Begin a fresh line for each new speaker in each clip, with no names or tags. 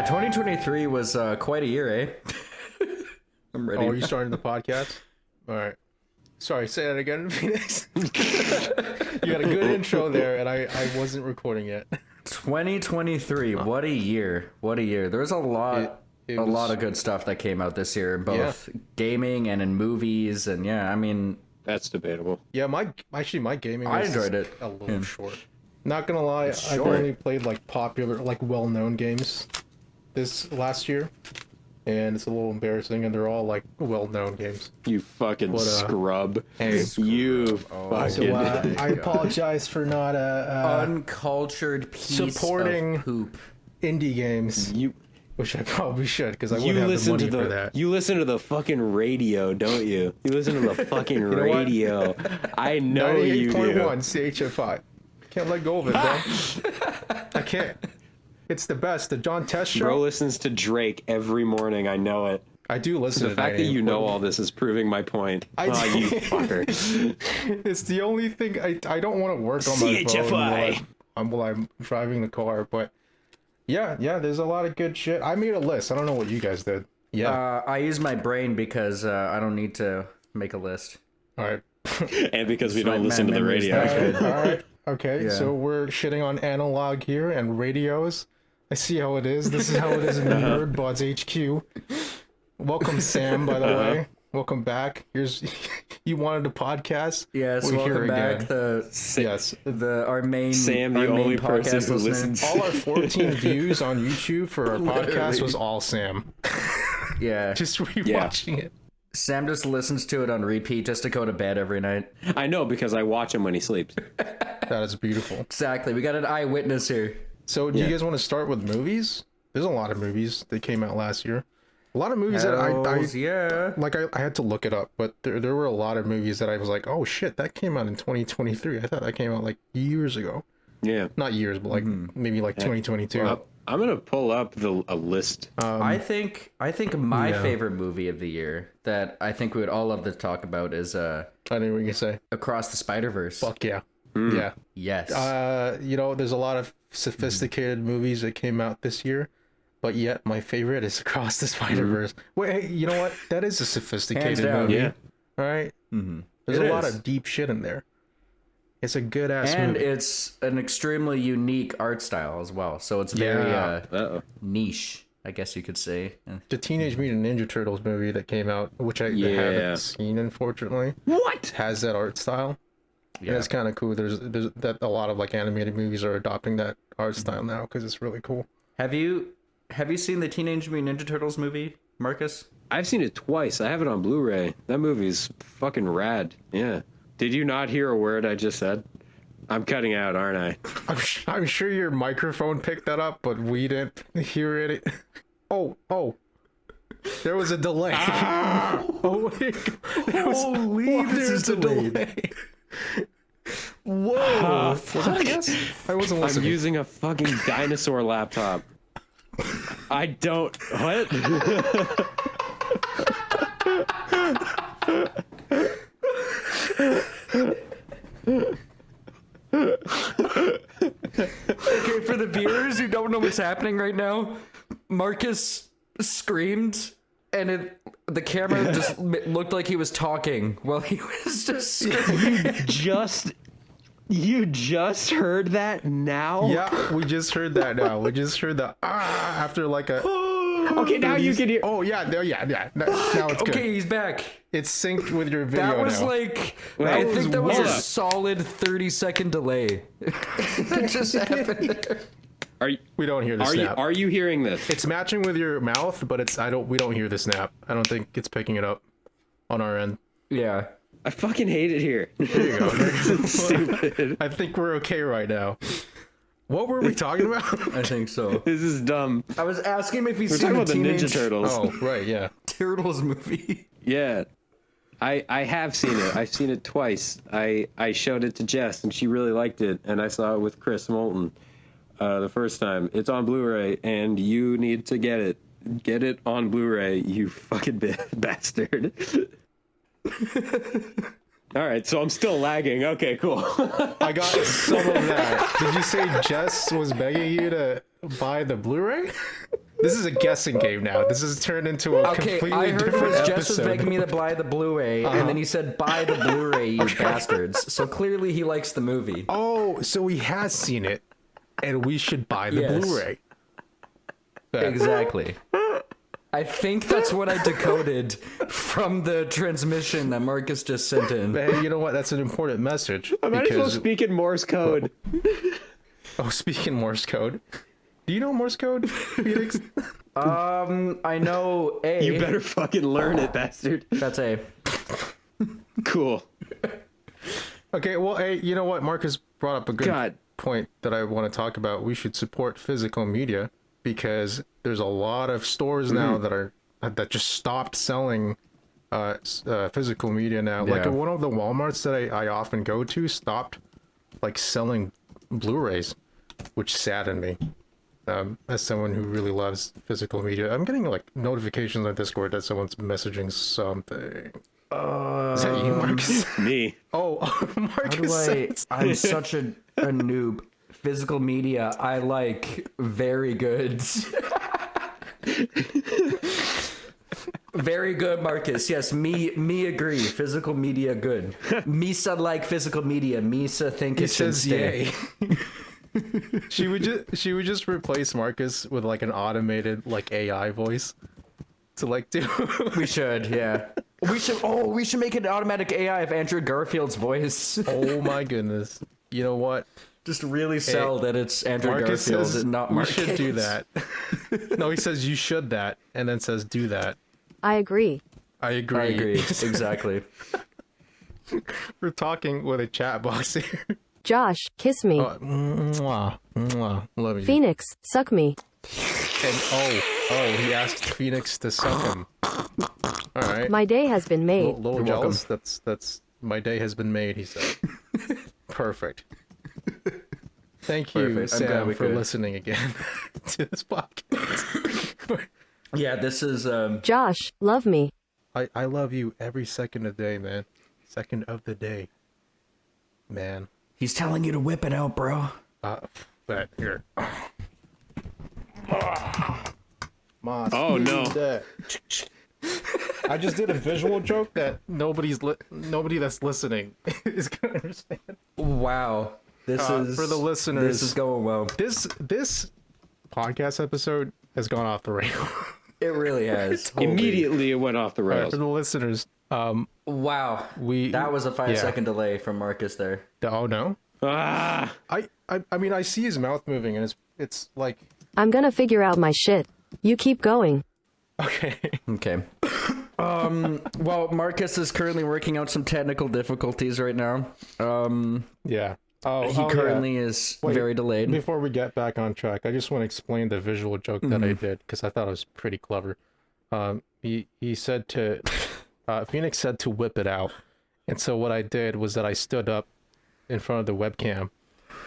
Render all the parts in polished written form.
2023 was quite a year, eh? I'm ready.
Oh, are you starting the podcast? All right. Sorry, say that again, Phoenix. You had a good intro there, and I wasn't recording yet.
2023, what a year. What a year. There was a lot of good stuff that came out this year, both gaming and in movies, and yeah, I mean...
That's debatable.
Yeah, my gaming
I
was
enjoyed it.
a little short. Not gonna lie, I've only played like popular, like well-known games this last year. And it's a little embarrassing, and they're all like well-known games.
You fucking scrub.
Hey,
you
so,
fucking.
I apologize for not
uncultured piece
supporting
of poop.
Indie games. Which I probably should, because I wouldn't have
listen
the money
to
for that.
You listen to the fucking radio, don't you? You listen to the fucking radio. I know you do.
98.1 CHFI. Can't let go of it, bro. I can't. It's the best. The John Test show.
Bro listens to Drake every morning. I know it.
I do listen to
the fact that you know all this is proving my point. You fucker.
It's the only thing I don't want to work on my phone while I'm driving the car, but yeah, there's a lot of good shit. I made a list. I don't know what you guys did. Yeah.
I use my brain because I don't need to make a list.
All right.
And because we don't listen to the radio.
All right. Okay, so we're shitting on analog here and radios. I see how it is. This is how it is in the Nerd Buds HQ. Welcome, Sam, by the way. Welcome back. You wanted a podcast?
Yes, welcome back. Our main
Sam, the only person who listens.
All our 14 views on YouTube for our podcast was all Sam.
Yeah.
Just rewatching it.
Sam just listens to it on repeat just to go to bed every night.
I know, because I watch him when he sleeps.
That is beautiful.
Exactly. We got an eyewitness here.
So do you guys want to start with movies? There's a lot of movies that came out last year. A lot of movies that I had to look it up, but there were a lot of movies that I was like, oh shit, that came out in 2023. I thought that came out like years ago.
Yeah.
Not years, but like maybe like 2022.
Well, I'm gonna pull up a list.
I think my favorite movie of the year that I think we would all love to talk about is
I know what you say.
Across the Spider-Verse.
Fuck yeah. Yeah.
Yes.
There's a lot of sophisticated movies that came out this year, but yet my favorite is Across the Spider-Verse. Wait, hey, you know what? That is a sophisticated movie.
Yeah.
All right. There's a lot of deep shit in there. It's a good ass movie.
And it's an extremely unique art style as well. So it's very niche, I guess you could say.
The Teenage Mutant Ninja Turtles movie that came out, which I haven't seen, unfortunately.
What?
Has that art style. Yeah, and it's kind of cool. There's that a lot of like animated movies are adopting that art style now because it's really cool.
Have you seen the Teenage Mutant Ninja Turtles movie, Marcus?
I've seen it twice. I have it on Blu-ray. That movie's fucking rad. Yeah. Did you not hear a word I just said? I'm cutting out, aren't I?
I'm sure your microphone picked that up, but we didn't hear it. Oh. There was a delay.
Ah!
Oh my God. There's a delay. Whoa. I wasn't listening.
I'm using a fucking dinosaur laptop. I don't... What?
Okay, for the viewers who don't know what's happening right now, Marcus screamed, and the camera just looked like he was talking while he was just screaming.
You just heard that now?
Yeah, we just heard that now. We just heard the after like a...
Okay, now you can hear...
Oh, yeah. Now it's good.
Okay, he's back.
It's synced with your video now.
That was like... I think that was a solid 30-second delay. That just happened.
We don't hear the snap.
Are you hearing this?
It's matching with your mouth, but we don't hear the snap. I don't think it's picking it up on our end.
Yeah.
I fucking hate it here.
There you go. Stupid. I think we're okay right now. What were we talking about?
I think so.
This is dumb.
I was asking him if he's
seen
the
Ninja Turtles.
Oh, right, yeah.
Turtles movie.
Yeah. I have seen it. I've seen it twice. I showed it to Jess, and she really liked it, and I saw it with Chris Moulton the first time. It's on Blu-ray, and you need to get it. Get it on Blu-ray, you fucking bastard. All right, so I'm still lagging. Okay, cool.
I got some of that. Did you say Jess was begging you to buy the Blu-ray? This is a guessing game now. This has turned into a
Okay,
completely
I heard it
different
was
episode.
Jess was begging me to buy the Blu-ray, and then he said, "Buy the Blu-ray, you bastards." So clearly he likes the movie.
Oh, so he has seen it, and we should buy the
Yes.
Blu-ray.
Exactly. I think that's what I decoded from the transmission that Marcus just sent in.
But hey, you know what? That's an important message.
I might as well speak in Morse code.
Oh, speaking Morse code. Do you know Morse code, Felix?
I know A.
You better fucking learn it, bastard.
That's A.
Cool.
Okay, well, hey, you know what? Marcus brought up a good
God.
point that I want to talk about. We should support physical media because there's a lot of stores now that just stopped selling physical media now. Like
Yeah.
one of the Walmarts that I often go to stopped like selling Blu-rays, which saddened me. As someone who really loves physical media, I'm getting like notifications on Discord that someone's messaging something. Is that you, Marcus?
Me.
Oh, Marcus. says-
I'm such a noob. Physical media, I like very good. Very good, Marcus. Yes, me agree. Physical media good. Misa like physical media. Misa think
He
it should
says
stay.
yay. She would just replace Marcus with like an automated like AI voice to like do.
We should, yeah. We should make an automatic AI of Andrew Garfield's voice.
Oh my goodness! You know what?
Just really sell that it's Andrew
Marcus
Garfield
says
and not
we
Marcus.
should do that. No, he says you should that, and then says do that.
I agree.
I agree.
I agree. Exactly.
We're talking with a chat box here.
Josh, kiss me.
Mwah, mwah, love you.
Phoenix, suck me.
And he asked Phoenix to suck him. All right.
My day has been made.
Little
You're
jealous. That's my day has been made. He said. Perfect. Thank you,
Perfect. I'm glad
Sam,
we
for
could.
listening again to this podcast.
Yeah, this is
Josh, love me.
I love you every second of the day, man. Second of the day, man.
he's telling you to whip it out, bro.
But here. Moss,
Oh, no.
that. I just did a visual joke that nobody that's listening is gonna understand.
Wow. This is
for the listeners.
This is going well.
This podcast episode has gone off the rails.
It really has.
Immediately it went off the
All right,
rails.
for the listeners,
Wow. That was a 5-second delay from Marcus there.
oh no,
Ah!
I mean I see his mouth moving and it's like
I'm gonna figure out my shit. You keep going.
okay.
Okay. Well, Marcus is currently working out some technical difficulties right now.
Yeah. Oh,
He
yeah.
currently is
Wait,
very delayed.
Before we get back on track, I just want to explain the visual joke that I did because I thought it was pretty clever. He said to Phoenix said to whip it out, and so what I did was that I stood up in front of the webcam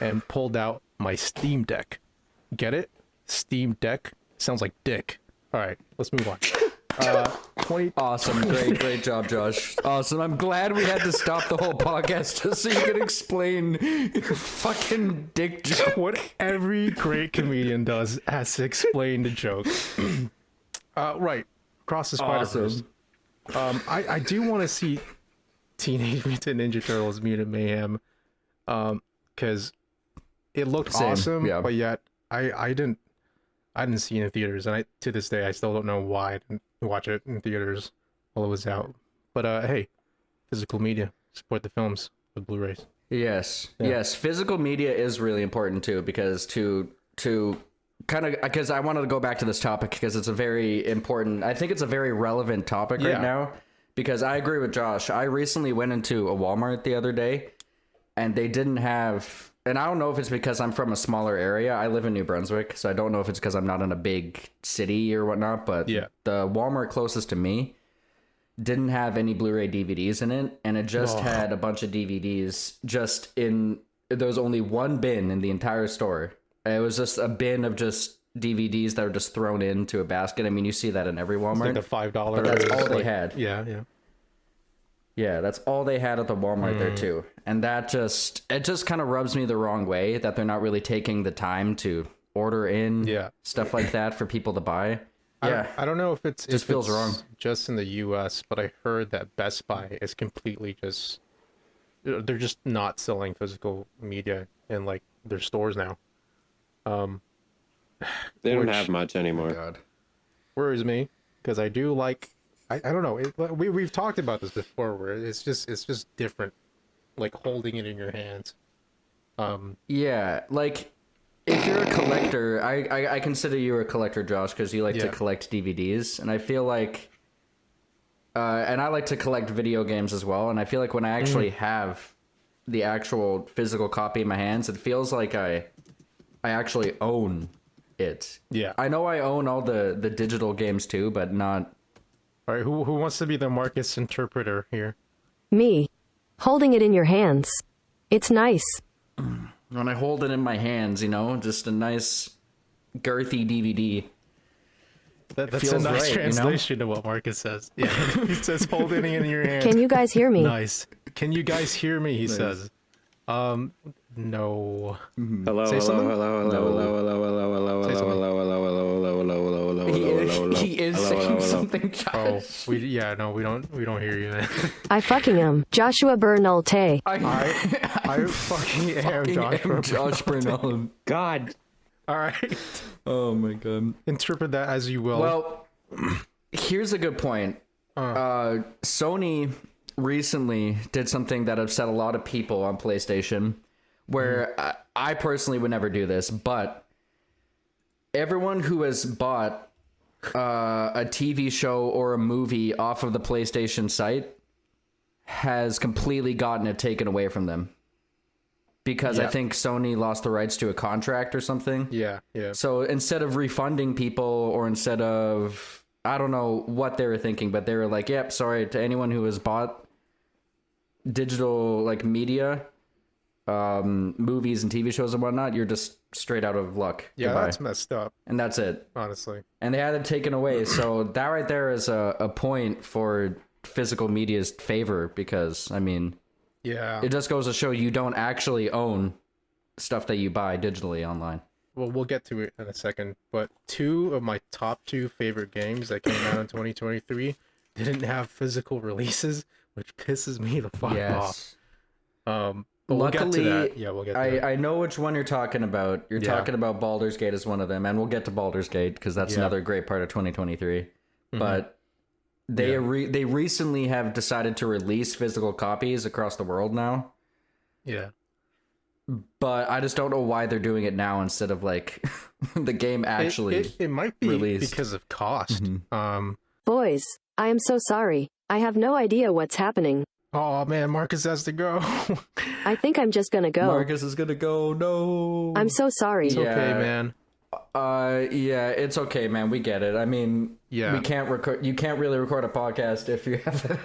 and pulled out my Steam Deck. Get it? Steam Deck sounds like dick. All right, let's move on. 20.
Awesome. Great job, Josh. Awesome. I'm glad we had to stop the whole podcast just so you could explain your fucking dick joke.
What every great comedian does has to explain the joke. Right. Across the Spider-Verse.
Awesome.
I do want to see Teenage Mutant Ninja Turtles Mutant Mayhem because it looked
Same,
awesome,
yeah.
but yet I didn't see it in theaters, and to this day I still don't know why I didn't watch it in theaters while it was out. But hey, physical media, support the films with Blu-rays.
Yes.
Yeah.
Yes. Physical media is really important too, because to kind of, because I wanted to go back to this topic because it's a very important, I think it's a very relevant topic
Yeah.
right now, because I agree with Josh. I recently went into a Walmart the other day and they didn't have, and I don't know if it's because I'm from a smaller area. I live in New Brunswick, so I don't know if it's because I'm not in a big city or whatnot, but
Yeah.
the Walmart closest to me didn't have any Blu-ray DVDs in it, and it just had a bunch of DVDs just in, there was only one bin in the entire store. It was just a bin of just DVDs that were just thrown into a basket. I mean, you see that in every Walmart.
Like the $5.
But that's all they had.
Yeah.
Yeah, that's all they had at the Walmart there too. And that just, it just kind of rubs me the wrong way that they're not really taking the time to order in,
Yeah.
stuff like that for people to buy. Yeah,
I don't know if it's
Just feels wrong.
just in the U.S., but I heard that Best Buy is completely just they're just not selling physical media in like their stores now.
They don't
Which-
have much anymore.
God.
Worries me because I do like I don't know we've talked about this before where it's just different, like holding it in your hands.
Yeah, like if you're a collector, I consider you a collector, Josh, because you like to
Yeah.
collect DVDs, and I feel like, and I like to collect video games as well, and I feel like when I actually have the actual physical copy in my hands, it feels like I actually own it.
Yeah.
I know I own all the digital games too, but not.
All right, who wants to be the Marcus interpreter here?
Me. Holding it in your hands. It's nice.
When I hold it in my hands, you know, just a nice girthy DVD.
That's a
feels
nice
right, you know?
translation of what Marcus says. Yeah, he says holding it in your hands.
Can you guys hear me?
Nice. Can you guys hear me? He says. No.
Hello,
Say
hello,
something?
hello, hello, hello, hello, hello, hello,
Say
hello,
something.
hello, hello, hello, hello, hello, hello, hello,
He is
hello,
saying
hello, hello.
something, Josh.
Oh, we don't hear you, man.
I fucking am. Joshua Bernalte.
I fucking am Joshua.
Josh Bernal.
God.
All right.
Oh my god.
Interpret that as you will.
Well, here's a good point. Sony recently did something that upset a lot of people on PlayStation, where I personally would never do this, but everyone who has bought a TV show or a movie off of the PlayStation site has completely gotten it taken away from them. Because I
Yeah.
think Sony lost the rights to a contract or something.
yeah.
So instead of refunding people, or instead of, I don't know what they were thinking, but they were like, yep, sorry to anyone who has bought digital like media, movies and TV shows and whatnot, you're just straight out of luck.
Yeah,
Goodbye.
that's messed up,
And that's it.
honestly.
And they had it taken away. So that right there is a point for physical media's favor, because, I mean,
Yeah.
it just goes to show you don't actually own stuff that you buy digitally online.
Well, we'll get to it in a second, but two of my top two favorite games that came out in 2023 didn't have physical releases, which pisses me the fuck off. But we'll get to
Luckily,
that. Yeah, we'll get to that.
I know which one you're talking about. You're
Yeah.
talking about Baldur's Gate as one of them, and we'll get to Baldur's Gate because that's
Yeah.
another great part of 2023. But they they recently have decided to release physical copies across the world now.
Yeah.
But I just don't know why they're doing it now instead of like the game actually.
It might be
released.
because of cost.
Boys, I am so sorry. I have no idea what's happening.
Oh man, Marcus has to go.
I think I'm just gonna go.
Marcus is gonna go. No.
I'm so sorry.
It's okay,
Yeah.
man.
Yeah, it's okay, man. We get it. I mean,
Yeah.
we can't record. You can't really record a podcast if you have a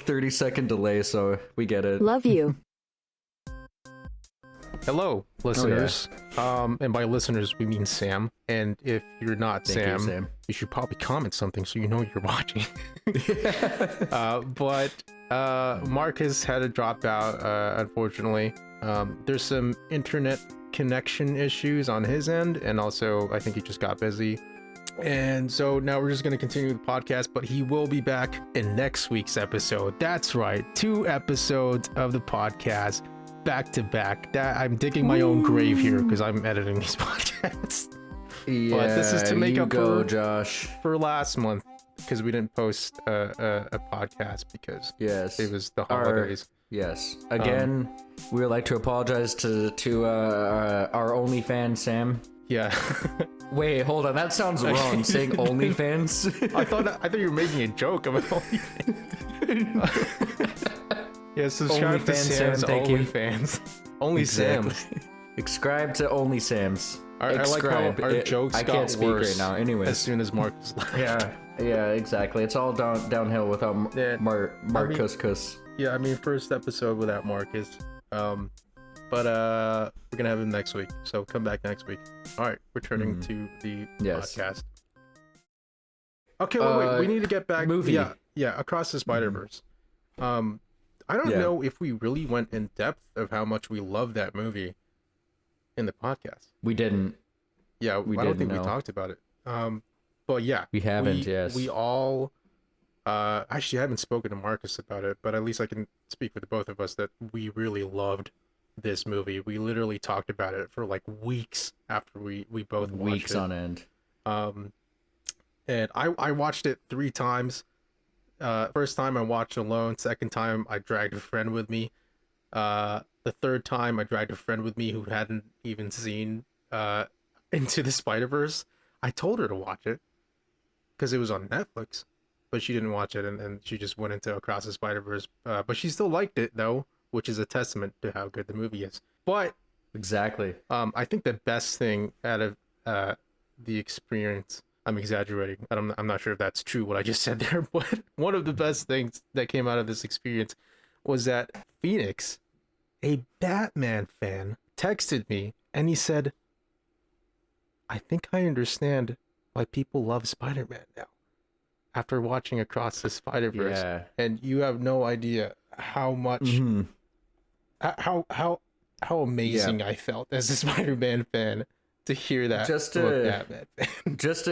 30-second delay. So we get it.
Love you.
Hello, listeners. And by listeners we mean Sam. And if you're not
Thank you,
Sam,
Sam.
you should probably comment something so you know you're watching. But Marcus had to drop out, unfortunately. There's some internet connection issues on his end, and also I think he just got busy. And so now we're just going to continue the podcast, but he will be back in next week's episode. That's right, 2 episodes of the podcast back to back. That I'm digging my own grave here because I'm editing these podcasts
Yeah,
But this is to make
you
up
go,
for-
Josh.
for last month because we didn't post a podcast because
Yes.
it was the
Our-
holidays.
Yes. Again, we would like to apologize to our OnlyFans Sam.
Yeah.
Wait, hold on. That sounds wrong. Saying OnlyFans.
I thought you were making a joke about OnlyFans. Yeah, subscribe to
OnlyFans,
Sam's
Sam, thank you.
OnlyFans. Only Sam.
Subscribe to Only Sam's.
I like how our jokes
I
got
can't speak
worse
right now. Anyways.
as soon as Marcus left.
Yeah, exactly. It's all downhill without
Yeah,
Marcus.
Yeah, I mean, first episode without Marcus. But we're gonna have him next week, so come back next week. All right, returning to the
Yes.
podcast. Okay, wait, we need to get back.
movie.
Yeah, Across the Spider-Verse. I don't
Yeah.
know if we really went in depth of how much we love that movie in the podcast.
We didn't.
Yeah,
We
I don't think
didn't
we
know.
talked about it. But yeah,
We haven't, yes.
we all actually I haven't spoken to Marcus about it, but at least I can speak for the both of us that we really loved this movie. We literally talked about it for like weeks after we both watched
Weeks
it.
on end.
Um, and I watched it 3 times. First time I watched alone. Second time I dragged a friend with me. The third time I dragged a friend with me who hadn't even seen Into the Spider-Verse. I told her to watch it because it was on Netflix, but she didn't watch it, and she just went into Across the Spider-Verse. But she still liked it though, which is a testament to how good the movie is. But
Exactly.
I think the best thing out of the experience, I'm exaggerating. I'm not sure if that's true what I just said there, but one of the best things that came out of this experience was that Phoenix, a Batman fan, texted me and he said, I think I understand why people love Spider-Man now after watching Across the Spider-Verse.
Yeah.
And you have no idea how much
Mhm.
how amazing I felt as a Spider-Man fan to hear that
Just
from a
to-
Batman fan.
Just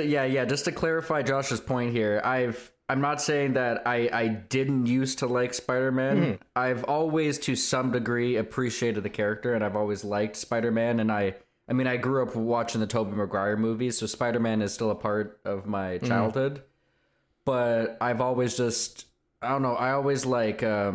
to clarify Josh's point here, I'm not saying that I didn't used to like Spider-Man. I've always to some degree appreciated the character, and I've always liked Spider-Man, and I mean I grew up watching the Tobey Maguire movies, so Spider-Man is still a part of my childhood. But I've always just I don't know, I always like I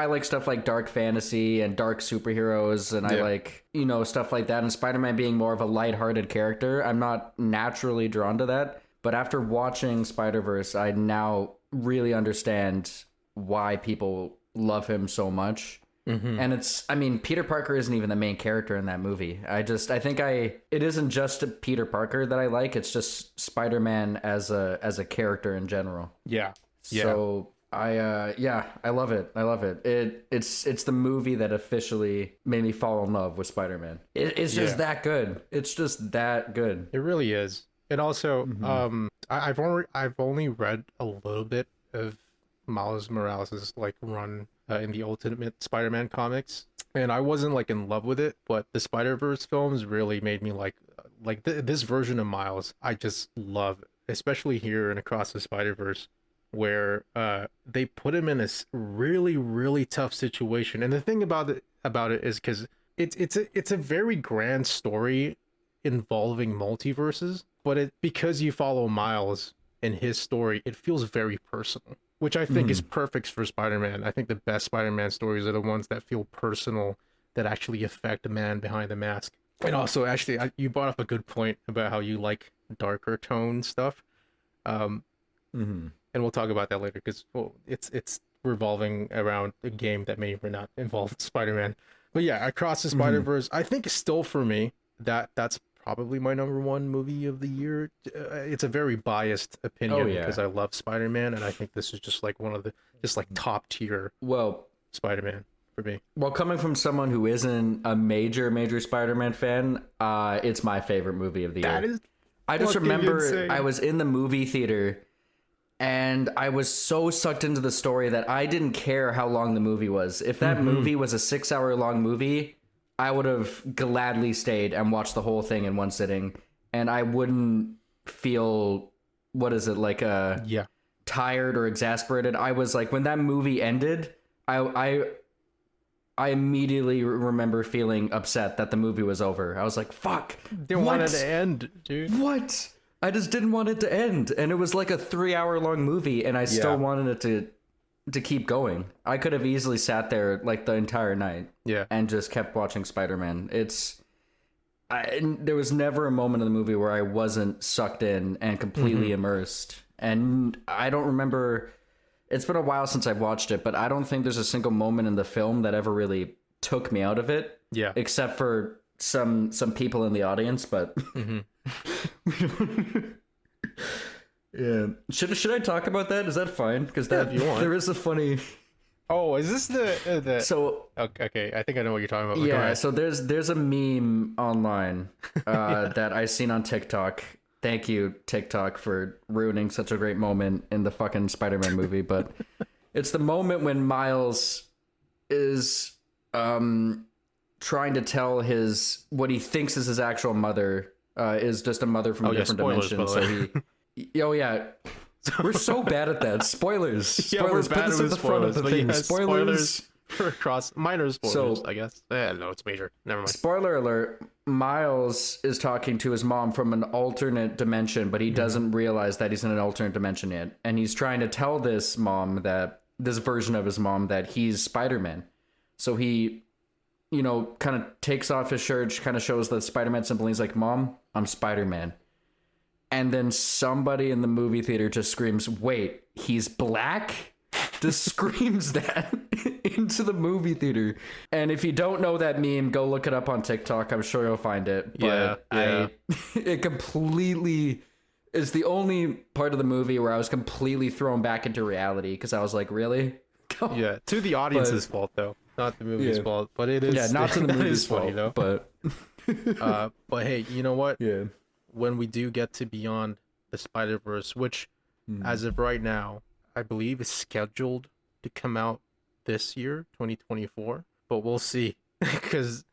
like stuff like dark fantasy and dark superheroes, and I like, stuff like that. And Spider-Man being more of a lighthearted character, I'm not naturally drawn to that. But after watching Spider-Verse, I now really understand why people love him so much. And Peter Parker isn't even the main character in that movie. I think it isn't just Peter Parker that I like. It's just Spider-Man as a character in general.
Yeah.
So I love it. I love it. It's the movie that officially made me fall in love with Spider-Man. It's just that good. It's just that good.
It really is. And also, I've only read a little bit of Miles Morales' like run in the Ultimate Spider-Man comics, and I wasn't like in love with it. But the Spider-Verse films really made me like this version of Miles. I just love, especially here and Across the Spider-Verse, where they put him in this really really tough situation. And the thing about it is because it's a very grand story involving multiverses, but because you follow Miles and his story, it feels very personal, which I think is perfect for Spider-Man. I think the best Spider-Man stories are the ones that feel personal, that actually affect the man behind the mask. And also, actually, you brought up a good point about how you like darker tone stuff. And we'll talk about that later because it's revolving around a game that may or may not involve Spider-Man. But yeah, Across the Spider-Verse, I think still for me that's probably my number one movie of the year. It's a very biased opinion because I love Spider-Man, and I think this is just like one of the top tier Spider-Man for me.
Well, coming from someone who isn't a major Spider-Man fan, it's my favorite movie of the year.
That is
I just
fucking
remember
insane.
I was in the movie theater and I was so sucked into the story that I didn't care how long the movie was. If that movie was a 6-hour long movie, I would have gladly stayed and watched the whole thing in one sitting, and I wouldn't feel tired or exasperated. I was like, when that movie ended, I immediately remember feeling upset that the movie was over. I was like, fuck.
They wanted to end, dude.
What? I just didn't want it to end. And it was like a 3-hour long movie, and I still wanted it to keep going. I could have easily sat there like the entire night and just kept watching Spider-Man. There was never a moment in the movie where I wasn't sucked in and completely immersed. And I don't remember, it's been a while since I've watched it, but I don't think there's a single moment in the film that ever really took me out of it. Yeah. Except for some people in the audience, but yeah. Should I talk about that? Is that fine? Because there is a funny.
Oh, is this the?
So
okay, I think I know what you're talking about.
Yeah, so there's a meme online that I seen on TikTok. Thank you, TikTok, for ruining such a great moment in the fucking Spider-Man movie. But it's the moment when Miles is trying to tell what he thinks is his actual mother is just a mother from a different
spoilers,
dimension.
by
So
the
he, oh yeah, we're so bad at that. Spoilers.
Yeah, we're
Spoilers. Put
bad
this
with
at the front of
spoilers,
the
but
thing.
yeah,
Spoilers.
for minor spoilers,
So-
I guess. Yeah, no, it's major. Never mind.
Spoiler alert, Miles is talking to his mom from an alternate dimension, but he doesn't realize that he's in an alternate dimension yet. And he's trying to tell this version of his mom that he's Spider-Man. So he, kind of takes off his shirt, kind of shows the Spider-Man symbol. He's like, Mom, I'm Spider-Man. And then somebody in the movie theater just screams, wait, he's black? Just screams that into the movie theater. And if you don't know that meme, go look it up on TikTok. I'm sure you'll find it. But
Yeah.
it completely is the only part of the movie where I was completely thrown back into reality because I was like, really?
Yeah, to the audience's fault though, not the movie's fault. But it is.
Yeah, not to the
that
movie's
is funny
fault,
though.
but
But hey, you know what?
yeah.
When we do get to Beyond the Spider-Verse, which as of right now, I believe is scheduled to come out this year, 2024. But we'll see, because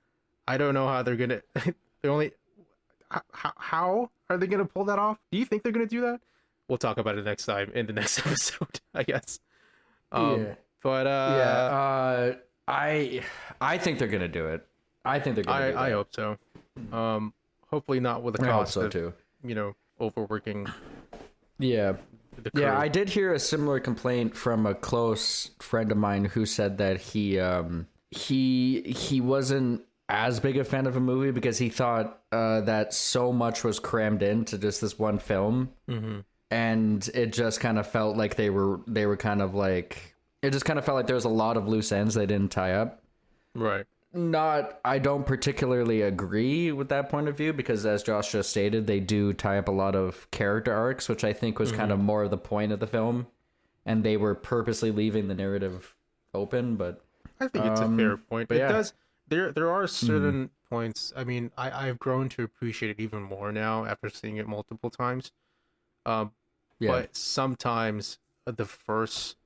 I don't know how they're gonna. They're only. How are they gonna pull that off? Do you think they're gonna do that? We'll talk about it next time in the next episode, I guess.
Yeah.
But
I think they're gonna do it. I think they're gonna do
I
that.
hope so. Hopefully not with the
I hope
cost
so
of
too.
overworking
Yeah.
the crew.
Yeah, I did hear a similar complaint from a close friend of mine who said that he wasn't as big a fan of a movie because he thought that so much was crammed into just this one film, and it just kind of felt like they were kind of like it just kind of felt like there was a lot of loose ends they didn't tie up.
Right.
I don't particularly agree with that point of view because, as Josh just stated, they do tie up a lot of character arcs, which I think was kind of more of the point of the film, and they were purposely leaving the narrative open. But
I think it's a fair point.
but
It
yeah.
does. There are certain points. I mean, I've grown to appreciate it even more now after seeing it multiple times.
yeah,
But sometimes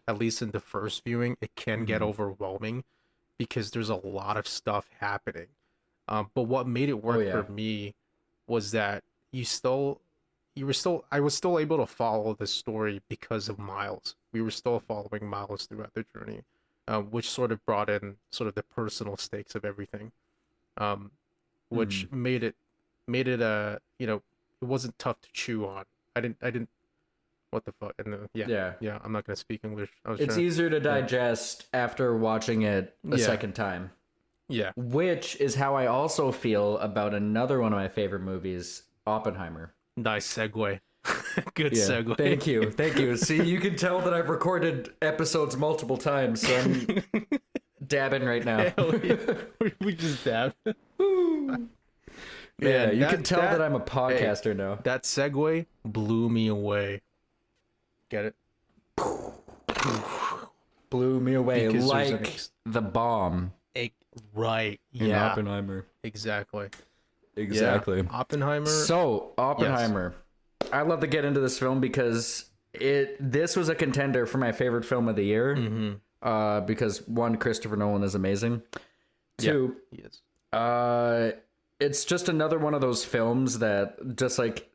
at least in the first viewing, it can get overwhelming because there's a lot of stuff happening. But what made it work for me was that I was still able to follow the story because of Miles. We were still following Miles throughout the journey, which sort of brought in sort of the personal stakes of everything, which made it it wasn't tough to chew on. I didn't. What the fuck? And yeah. I'm not gonna speak English.
it's easier to digest after watching it a second time.
Yeah.
Which is how I also feel about another one of my favorite movies, Oppenheimer.
Nice segue. Good segue.
Thank you. See, you can tell that I've recorded episodes multiple times, so I'm dabbing right now.
Hell yeah. We just dabbed.
Yeah, you can tell that I'm a podcaster now.
That segue blew me away. Get it?
Blew me away
Because there's an
like the bomb
Right.
in
Yeah.
Oppenheimer.
Exactly.
Exactly.
Yeah. Oppenheimer.
So, Oppenheimer. I'd love to get into this film because this was a contender for my favorite film of the year. Because one, Christopher Nolan is amazing. Two,
Yes.
it's just another one of those films that, just like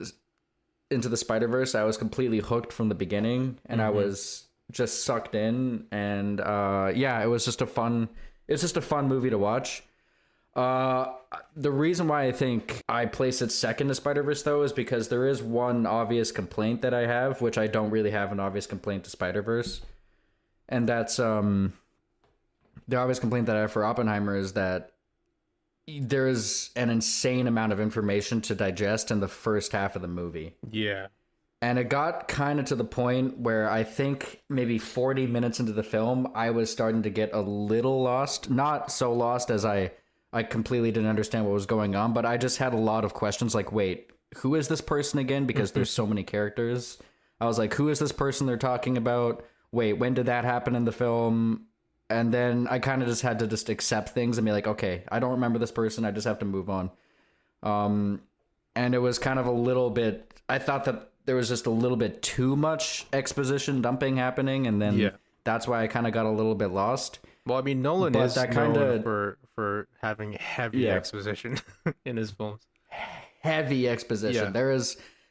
Into the Spider-Verse, I was completely hooked from the beginning, and I was just sucked in, and it was just a fun movie to watch. The reason why I think I place it second to Spider-Verse, though, is because there is one obvious complaint that I have, which I don't really have an obvious complaint to Spider-Verse, and that's the obvious complaint that I have for Oppenheimer is that there is an insane amount of information to digest in the first half of the movie.
Yeah.
And it got kind of to the point where I think maybe 40 minutes into the film, I was starting to get a little lost. Not so lost as I completely didn't understand what was going on, but I just had a lot of questions like, wait, who is this person again? Because there's so many characters. I was like, who is this person they're talking about? Wait, when did that happen in the film? And then I kind of just had to just accept things and be like, okay, I don't remember this person. I just have to move on. And it was kind of a little bit, I thought that there was just a little bit too much exposition dumping happening. And then that's why I kind of got a little bit lost.
Well, I mean, Nolan
But
is
that
known
kinda-
for having heavy exposition in his films.
heavy exposition.
Yeah.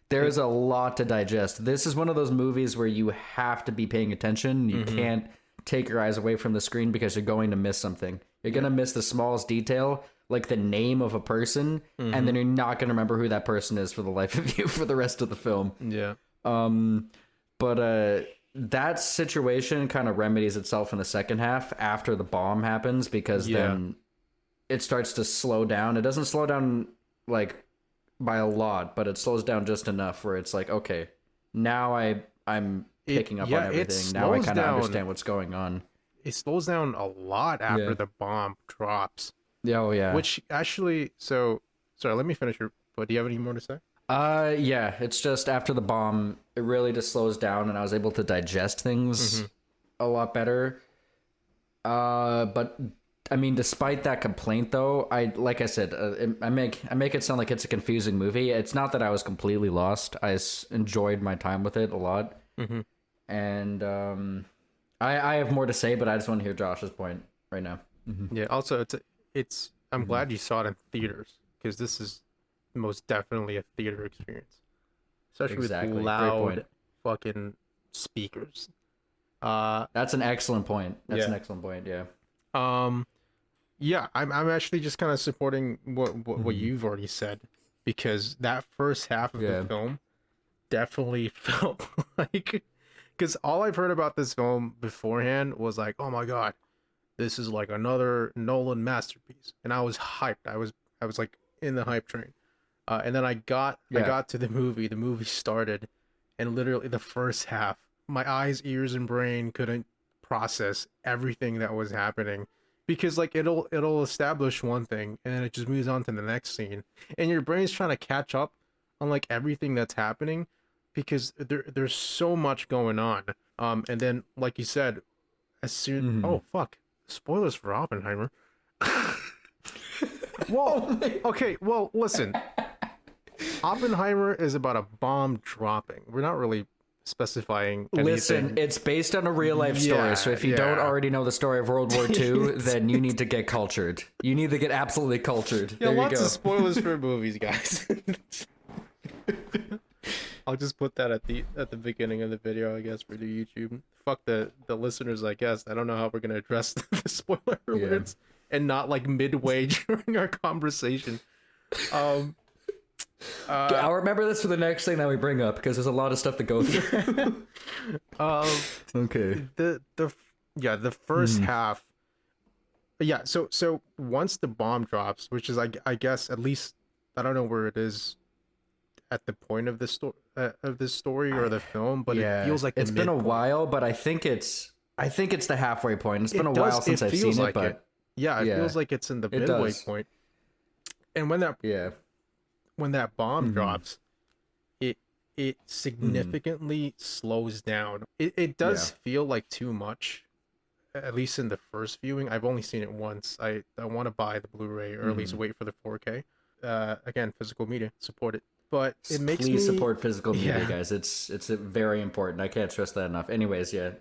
There is a lot to digest. This is one of those movies where you have to be paying attention. You can't take your eyes away from the screen because you're going to miss something. You're going to miss the smallest detail, like the name of a person, and then you're not going to remember who that person is for the life of you for the rest of the film.
Yeah.
But that situation kind of remedies itself in the second half after the bomb happens, because then it starts to slow down. It doesn't slow down like by a lot, but it slows down just enough where it's like, okay, now I'm picking up on everything. Now I kind of understand what's going on.
It slows down a lot after the bomb drops.
Yeah, oh yeah.
Which actually, sorry, let me finish but do you have any more to say?
Yeah, it's just after the bomb, it really just slows down, and I was able to digest things a lot better. But I mean, despite that complaint, though, like I said, I make it sound like it's a confusing movie. It's not that I was completely lost. I enjoyed my time with it a lot, and I have more to say, but I just want to hear Josh's point right now.
Yeah. Also, it's I'm glad you saw it in theaters, because this is most definitely a theater experience, especially with loud fucking speakers.
That's an excellent point. That's an excellent point. Yeah.
Yeah, I'm actually just kind of supporting what you've already said, because that first half of the film definitely felt like, because all I've heard about this film beforehand was like, oh my god, this is like another Nolan masterpiece, and I was hyped. I was like in the hype train, and then I got to the movie started, and literally the first half, my eyes, ears, and brain couldn't process everything that was happening, because like it'll establish one thing and then it just moves on to the next scene, and your brain's trying to catch up on like everything that's happening, because there's so much going on. And then like you said, as soon oh fuck, spoilers for Oppenheimer. Well, okay, well listen, Oppenheimer is about a bomb dropping. We're not really specifying anything.
Listen, it's based on a real life story, so if you don't already know the story of World War II, then you need to get cultured. You need to get absolutely cultured.
Yeah,
there
lots
you go.
of spoilers for movies, guys. I'll just put that at the beginning of the video, I guess, for the YouTube. Fuck the listeners, I guess. I don't know how we're gonna address the spoiler alerts and not like midway during our conversation.
I'll remember this for the next thing that we bring up, because there's a lot of stuff to go through. Okay.
The first half. Yeah. So once the bomb drops, which is I guess, at least I don't know where it is at the point of this story or the film, but it feels like
it's been a while. But I think it's the halfway point. It's been a while since I've seen it, but
it feels like it's in the midway point. And when that bomb drops, it significantly slows down. It does feel like too much, at least in the first viewing. I've only seen it once. I want to buy the Blu-ray, or at least wait for the 4K. Again, physical media, support it. But it makes me
support physical media, guys. It's very important. I can't stress that enough. Anyways,
it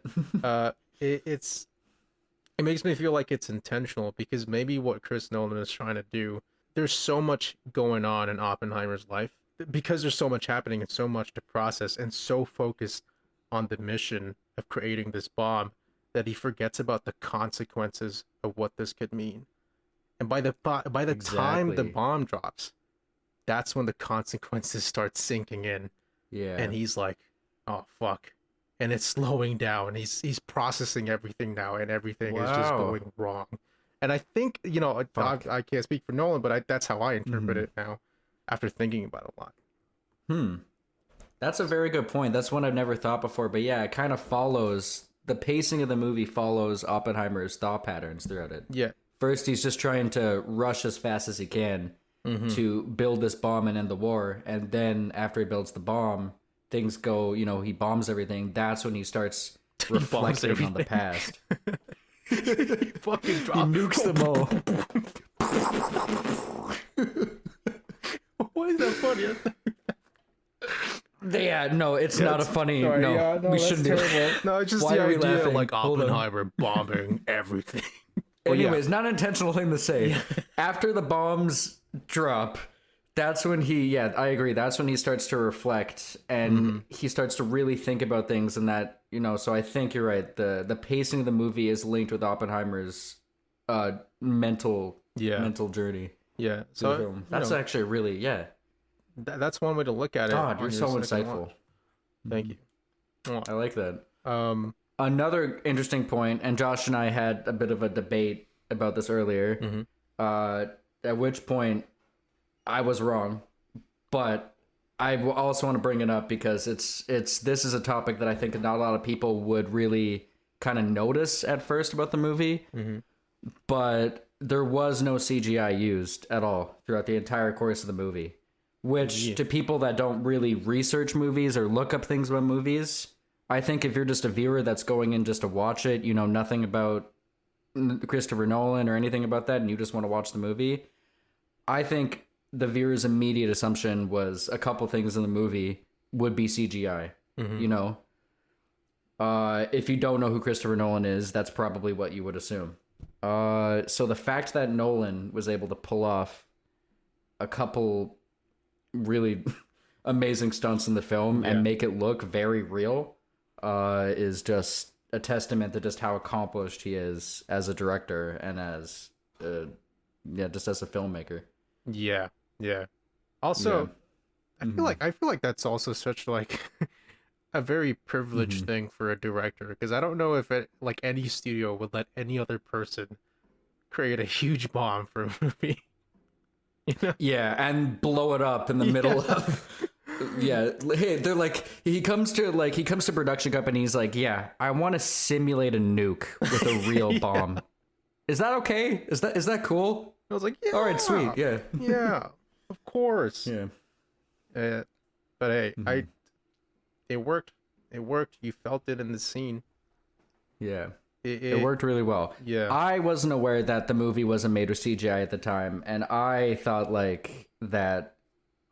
makes me feel like it's intentional, because maybe what Chris Nolan is trying to do, there's so much going on in Oppenheimer's life, because there's so much happening and so much to process, and so focused on the mission of creating this bomb, that he forgets about the consequences of what this could mean. And by the time the bomb drops, that's when the consequences start sinking in. Yeah. And he's like, oh fuck. And it's slowing down. He's processing everything now, and everything is just going wrong. And I think, I can't speak for Nolan, but that's how I interpret it now, after thinking about it a lot.
That's a very good point. That's one I've never thought before. But yeah, it kind of follows, the pacing of the movie follows Oppenheimer's thought patterns throughout it. Yeah. First, he's just trying to rush as fast as he can to build this bomb and end the war. And then after he builds the bomb, things go, he bombs everything. That's when he starts reflecting on the past.
He fucking drops.
He nukes them all.
Why is that funny?
Yeah, no, it's not a funny. Sorry, no, we shouldn't do it.
No, it's just the idea, like Oppenheimer bombing everything.
Anyways, not an intentional thing to say. After the bombs drop, that's when I agree. That's when he starts to reflect and he starts to really think about things, and that, so I think you're right. The pacing of the movie is linked with Oppenheimer's mental journey.
Yeah. So
that's actually really,
that's one way to look at it.
God, you're so insightful.
Thank you.
I like that. Another interesting point, and Josh and I had a bit of a debate about this earlier, at which point I was wrong, but I also want to bring it up because this is a topic that I think not a lot of people would really kind of notice at first about the movie, but there was no CGI used at all throughout the entire course of the movie, which to people that don't really research movies or look up things about movies, I think if you're just a viewer that's going in just to watch it, you know nothing about Christopher Nolan or anything about that, and you just want to watch the movie, I think the viewer's immediate assumption was a couple things in the movie would be CGI. If you don't know who Christopher Nolan is, that's probably what you would assume. So the fact that Nolan was able to pull off a couple really amazing stunts in the film and make it look very real is just a testament to just how accomplished he is as a director and as just as a filmmaker.
Yeah. Also, I feel like that's also such like a very privileged thing for a director, because I don't know if any studio would let any other person create a huge bomb for a movie.
Yeah, and blow it up in the middle of hey, they're like, he comes to production company, he's like, yeah, I want to simulate a nuke with a real bomb. Is that okay? Is that cool?
I was like, yeah.
All right, sweet. Yeah.
Yeah, of course.
Yeah.
But hey, it worked. It worked. You felt it in the scene.
Yeah. It worked really well.
Yeah.
I wasn't aware that the movie wasn't made with CGI at the time, and I thought like that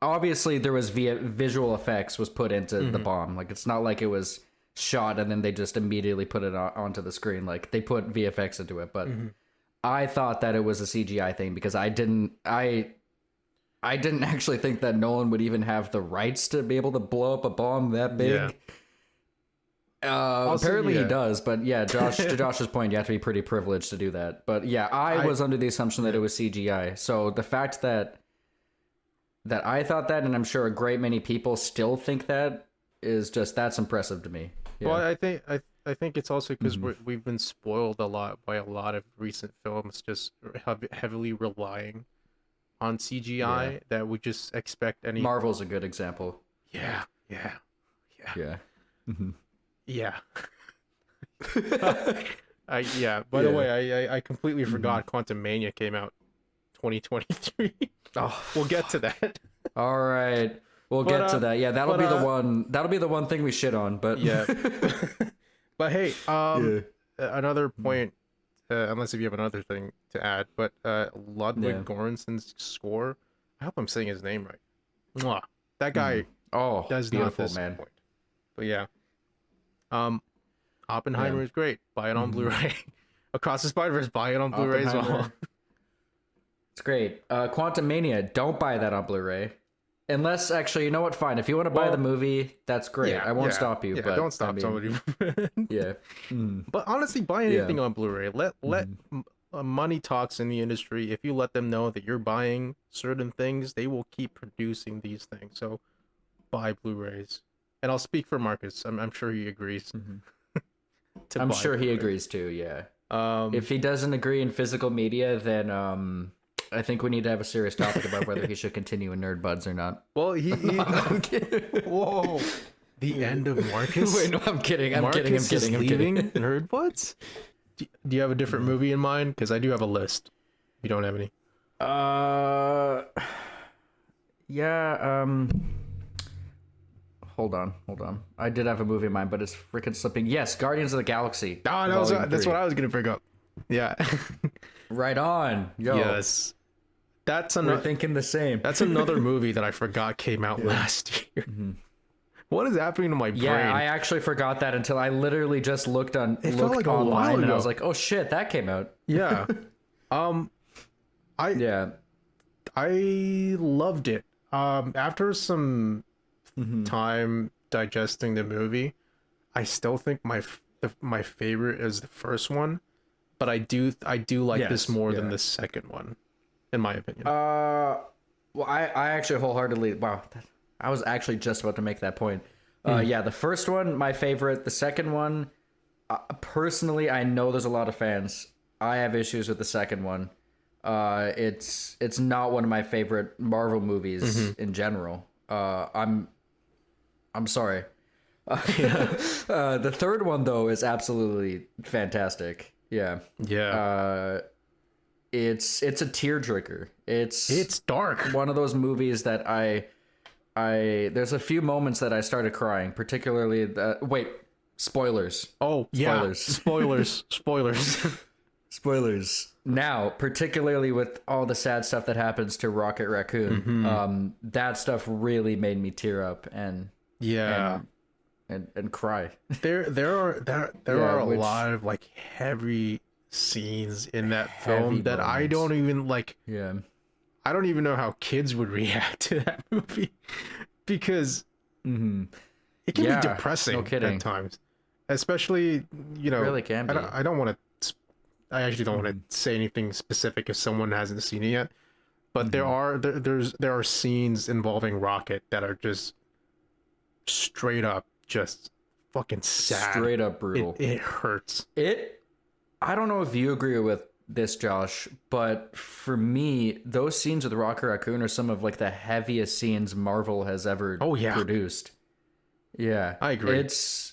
obviously there was visual effects was put into the bomb. Like, it's not like it was shot and then they just immediately put it onto the screen. Like, they put VFX into it, but I thought that it was a CGI thing because I didn't actually think that Nolan would even have the rights to be able to blow up a bomb that big. Apparently he does, but to Josh's point, you have to be pretty privileged to do that. But I was under the assumption that it was CGI. So the fact that I thought that, and I'm sure a great many people still think that, is just, that's impressive to me. Yeah.
Well, I think it's also because we've been spoiled a lot by a lot of recent films just heavily relying on CGI that we just expect any.
Marvel's a good example.
Yeah. By the way, I completely forgot Quantumania came out 2023. We'll get to that.
All right, we'll get to that. Yeah, that'll be the one. That'll be the one thing we shit on. But
but hey, another point. Unless if you have another thing to add, but Ludwig Göransson's score. I hope I'm saying his name right. Mwah. That guy. Does not disappoint. Man. But yeah. Oppenheimer is great. Buy it on Blu-ray. Across the Spider-Verse, buy it on Blu-ray as well.
It's great. Quantumania, don't buy that on Blu-ray. Unless, actually, you know what? Fine. If you want to buy the movie, that's great. I won't stop you. But
don't stop somebody. But honestly, buy anything on Blu-ray. Let money talks in the industry. If you let them know that you're buying certain things, they will keep producing these things. So buy Blu-rays. And I'll speak for Marcus. I'm sure he agrees.
I'm sure he agrees too. Yeah. If he doesn't agree in physical media, then I think we need to have a serious topic about whether he should continue in Nerd Buds or not.
Well, I'm kidding. Whoa. The end of Marcus?
Wait, no, I'm kidding. I'm kidding.
Nerd Buds? Do you have a different movie in mind? Because I do have a list. If you don't have any.
Hold on. I did have a movie in mind, but it's freaking slipping. Yes, Guardians of the Galaxy.
That's what I was gonna bring up. Yeah.
Right on. Yo.
Yes.
We're thinking the same.
That's another movie that I forgot came out last year. What is happening to my brain?
Yeah, I actually forgot that until I literally just looked online and I was like, oh shit, that came out.
Yeah. I loved it.
After some time digesting the movie, I still think my favorite is the first one, but I do like this more than the second one, in my opinion.
Well, I actually wholeheartedly, wow, I was actually just about to make that point. Yeah, the first one, my favorite. The second one, personally, I know there's a lot of fans. I have issues with the second one. It's not one of my favorite Marvel movies in general. I'm sorry. The third one though is absolutely fantastic. Yeah.
Yeah.
It's a tearjerker.
It's dark.
One of those movies that I there's a few moments that I started crying, particularly spoilers.
Oh, yeah. Spoilers.
Spoilers. Now, particularly with all the sad stuff that happens to Rocket Raccoon, that stuff really made me tear up and cry.
There are a lot of like heavy scenes in that film that
moments.
I don't even like.
Yeah.
I don't even know how kids would react to that movie because it can be depressing at times, especially
really can be.
I don't want to. I actually don't want to say anything specific if someone hasn't seen it yet, but there are scenes involving Rocket that are just straight up just fucking sad,
straight up brutal.
It hurts.
I don't know if you agree with this, Josh, but for me, those scenes with Rocket Raccoon are some of like the heaviest scenes Marvel has ever produced. Yeah,
I agree.
That's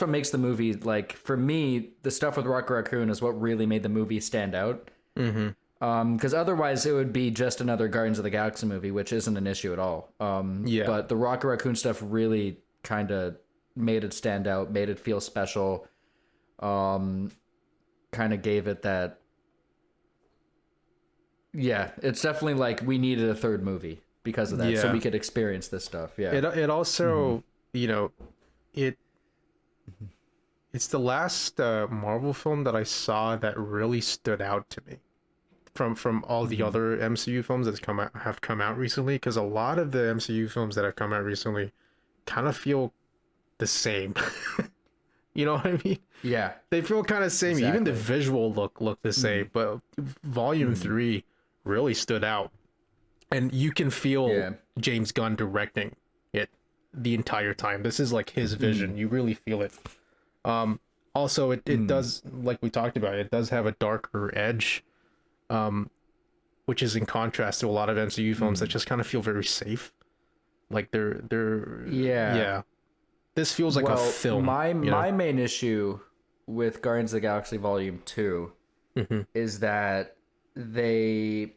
what makes the movie, like, for me, the stuff with Rocket Raccoon is what really made the movie stand out. Because otherwise it would be just another Guardians of the Galaxy movie, which isn't an issue at all. But the Rocket Raccoon stuff really kind of made it stand out, made it feel special. Kind of gave it that. Yeah, it's definitely like we needed a third movie because of that, so we could experience this stuff. Yeah,
it also it's the last Marvel film that I saw that really stood out to me from all the other MCU films that have come out recently, because a lot of the MCU films that have come out recently kind of feel the same. You know what I mean?
Yeah,
they feel kind of samey. Exactly. Even the visual look the same, but Volume 3 really stood out, and you can feel James Gunn directing it the entire time. This is like his vision. You really feel it. Also, it does, like we talked about, it does have a darker edge, which is in contrast to a lot of MCU films that just kind of feel very safe. Like they're This feels like a film.
My main issue with Guardians of the Galaxy Volume 2 is that they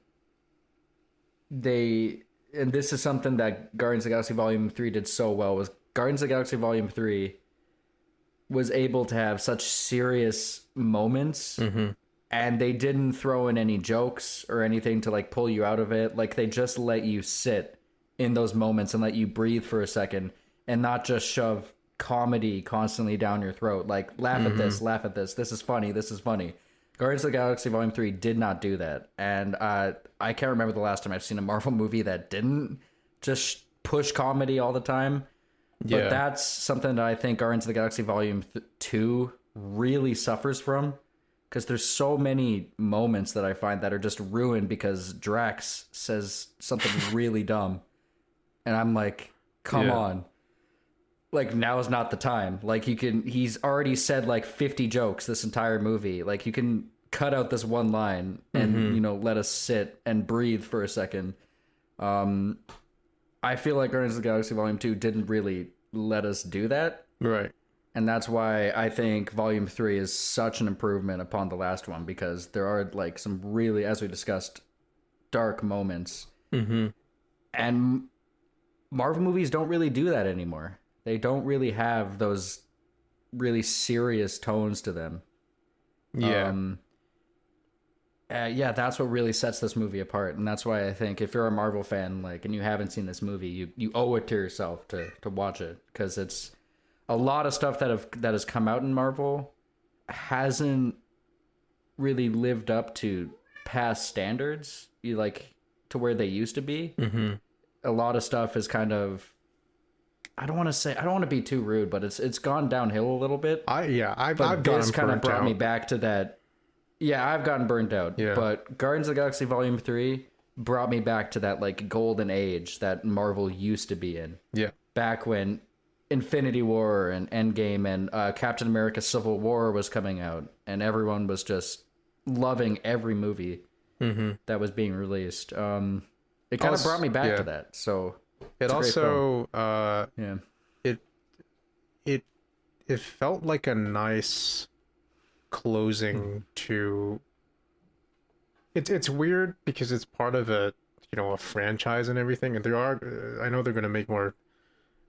and this is something that Guardians of the Galaxy Volume 3 did so well, was Guardians of the Galaxy Volume 3 was able to have such serious moments, and they didn't throw in any jokes or anything to like pull you out of it. Like they just let you sit in those moments and let you breathe for a second, and not just shove comedy constantly down your throat. Like, laugh at this, this is funny, Guardians of the Galaxy Volume 3 did not do that. And I can't remember the last time I've seen a Marvel movie that didn't just push comedy all the time. But that's something that I think Guardians of the Galaxy Volume 2 really suffers from. Because there's so many moments that I find that are just ruined because Drax says something really dumb. And I'm like, come on. Like, now is not the time. Like, he's already said like 50 jokes this entire movie. Like, you can cut out this one line and, let us sit and breathe for a second. I feel like Guardians of the Galaxy Volume 2 didn't really let us do that.
Right.
And that's why I think Volume 3 is such an improvement upon the last one, because there are like some really, as we discussed, dark moments. And Marvel movies don't really do that anymore. They don't really have those really serious tones to them. That's what really sets this movie apart, and that's why I think if you're a Marvel fan, like, and you haven't seen this movie, you owe it to yourself to watch it, because it's a lot of stuff that has come out in Marvel hasn't really lived up to past standards. to where they used to be.
Mm-hmm.
A lot of stuff is kind of, I don't want to be too rude, but it's gone downhill a little bit.
I've
But
gotten
this kind of
burnt
brought me
out.
back to that. Yeah, I've gotten burnt out.
Yeah.
But Guardians of the Galaxy Volume 3 brought me back to that like golden age that Marvel used to be in.
Yeah.
Back when Infinity War and Endgame and Captain America Civil War was coming out, and everyone was just loving every movie that was being released. It kind of brought me back to that. So
it also
yeah,
it felt like a nice closing to. It's weird because it's part of a a franchise and everything, and I know they're gonna make more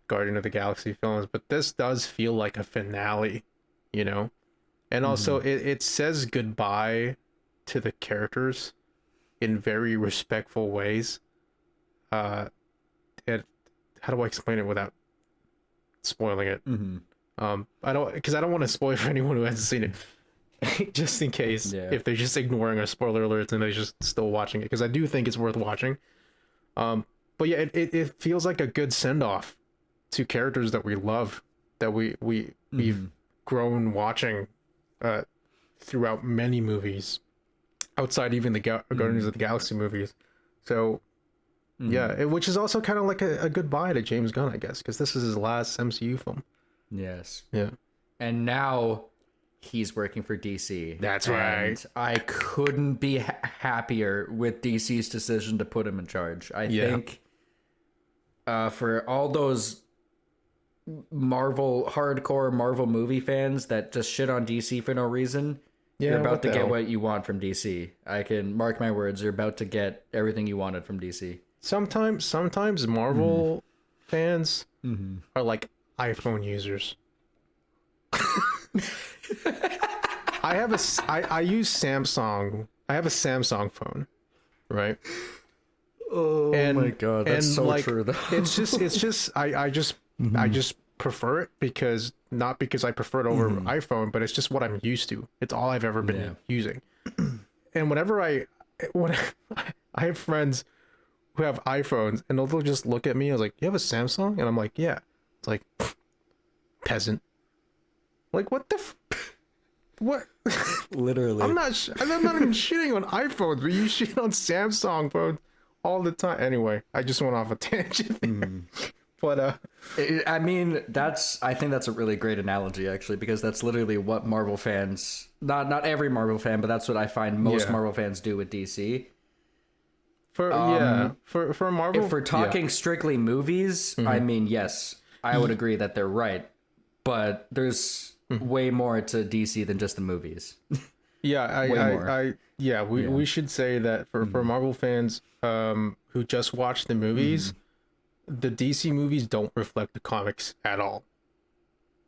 Guardian of the Galaxy films, but this does feel like a finale, and also it says goodbye to the characters in very respectful ways. And how do I explain it without spoiling it? I don't want to spoil for anyone who hasn't seen it. Just in case, if they're just ignoring our spoiler alerts and they're just still watching it, because I do think it's worth watching. But yeah, it feels like a good send off to characters that we love, that we've grown watching throughout many movies, outside even the Guardians of the Galaxy movies. So yeah, which is also kind of like a goodbye to James Gunn, I guess, because this is his last MCU film.
Yes.
Yeah.
And now he's working for DC.
That's right.
And I couldn't be happier with DC's decision to put him in charge. I think for all those hardcore Marvel movie fans that just shit on DC for no reason, you're about to get what you want from DC. I can mark my words, you're about to get everything you wanted from DC.
Sometimes Marvel fans are like iPhone users. I use Samsung. I have a Samsung phone, right?
Oh my god, that's so true though.
it's just I just prefer it because not because I prefer it over iPhone, but it's just what I'm used to. It's all I've ever been using. And whenever I have friends who have iPhones and they'll just look at me, I was like, "You have a Samsung?" And I'm like, "Yeah." It's like, peasant. Like, what the what?
Literally.
I'm not even shitting on iPhones, but you shit on Samsung phones all the time. Anyway, I just went off a tangent. But
I mean, I think that's a really great analogy, actually, because that's literally what Marvel fans, not every Marvel fan, but that's what I find most Marvel fans do with DC.
For Marvel,
if we're talking strictly movies, I mean, yes, I would agree that they're right, but there's way more to DC than just the movies.
Yeah, we should say that for Marvel fans who just watch the movies, the DC movies don't reflect the comics at all.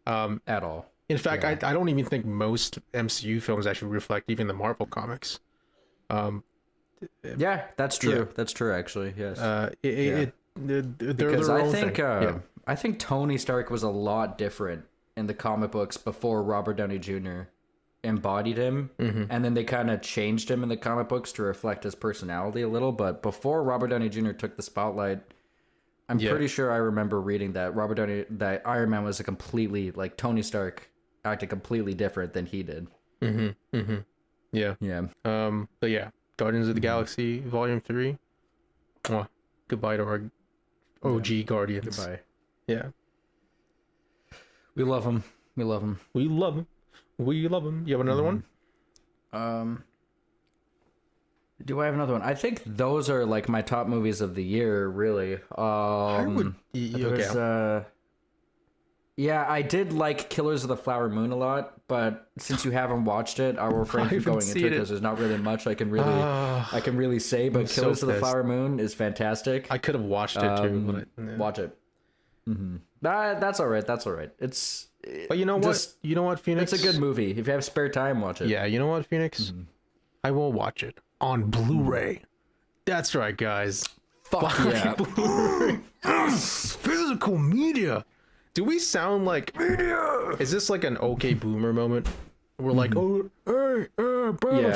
At all.
In fact, I don't even think most MCU films actually reflect even the Marvel comics.
Yeah, that's true. Yeah. That's true, actually. Yes.
Because
I think Tony Stark was a lot different in the comic books before Robert Downey Jr. embodied him, and then they kind of changed him in the comic books to reflect his personality a little. But before Robert Downey Jr. took the spotlight, I'm pretty sure I remember reading that that Iron Man was a completely, like, Tony Stark acted completely different than he did.
Yeah. But yeah, Guardians of the Galaxy Volume 3. Oh, goodbye to our OG Guardians.
Goodbye.
Yeah.
We love them. We love them.
We love them. We love them. You have another one?
Do I have another one? I think those are like my top movies of the year, really. Yeah, I did like Killers of the Flower Moon a lot, but since you haven't watched it, I will refrain from going into it because there's not really much I can really say. But Killers of the Flower Moon is fantastic.
I could have watched it too. But
watch it. That's all right. That's all right.
But you know what? You know what, Phoenix?
It's a good movie. If you have spare time, watch it.
Yeah, you know what, Phoenix? I will watch it on Blu-ray. That's right, guys.
Fuck yeah.
Blu-ray. Physical media. Do we sound like media? Is this like an okay boomer moment? We're like, oh, hey,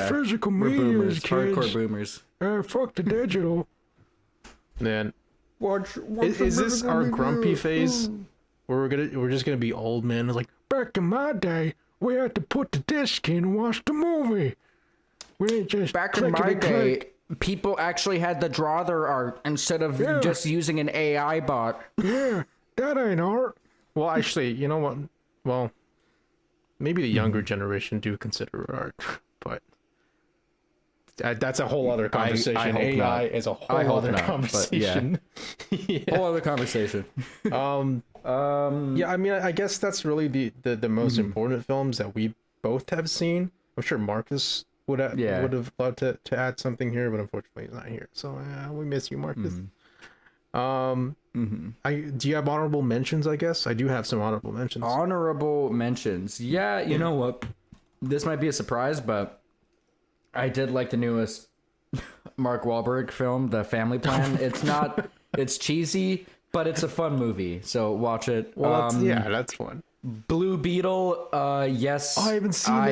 physical media,
boomers,
kids.
hardcore boomers.
Fuck the digital. Man,
Watch
is this our grumpy phase? Where we're just gonna be old men like back in my day, we had to put the disc in and watch the movie. We ain't just
Back in my day, people actually had to draw their art instead of just using an AI bot.
Yeah, that ain't art. Well, actually, you know what? Well, maybe the younger generation do consider it art, but that's a whole other conversation.
I hope
AI
not.
is a whole other conversation.
Whole other conversation.
Yeah, I mean, I guess that's really the most important films that we both have seen. I'm sure Marcus would have loved to add something here, but unfortunately he's not here. So we miss you, Marcus. Do you have honorable mentions? I guess I do have some honorable mentions.
Honorable mentions. Yeah, you know what? This might be a surprise, but I did like the newest Mark Wahlberg film, The Family Plan. It's cheesy, but it's a fun movie, so watch it.
Well, that's fun.
Blue Beetle, yes.
I haven't seen that.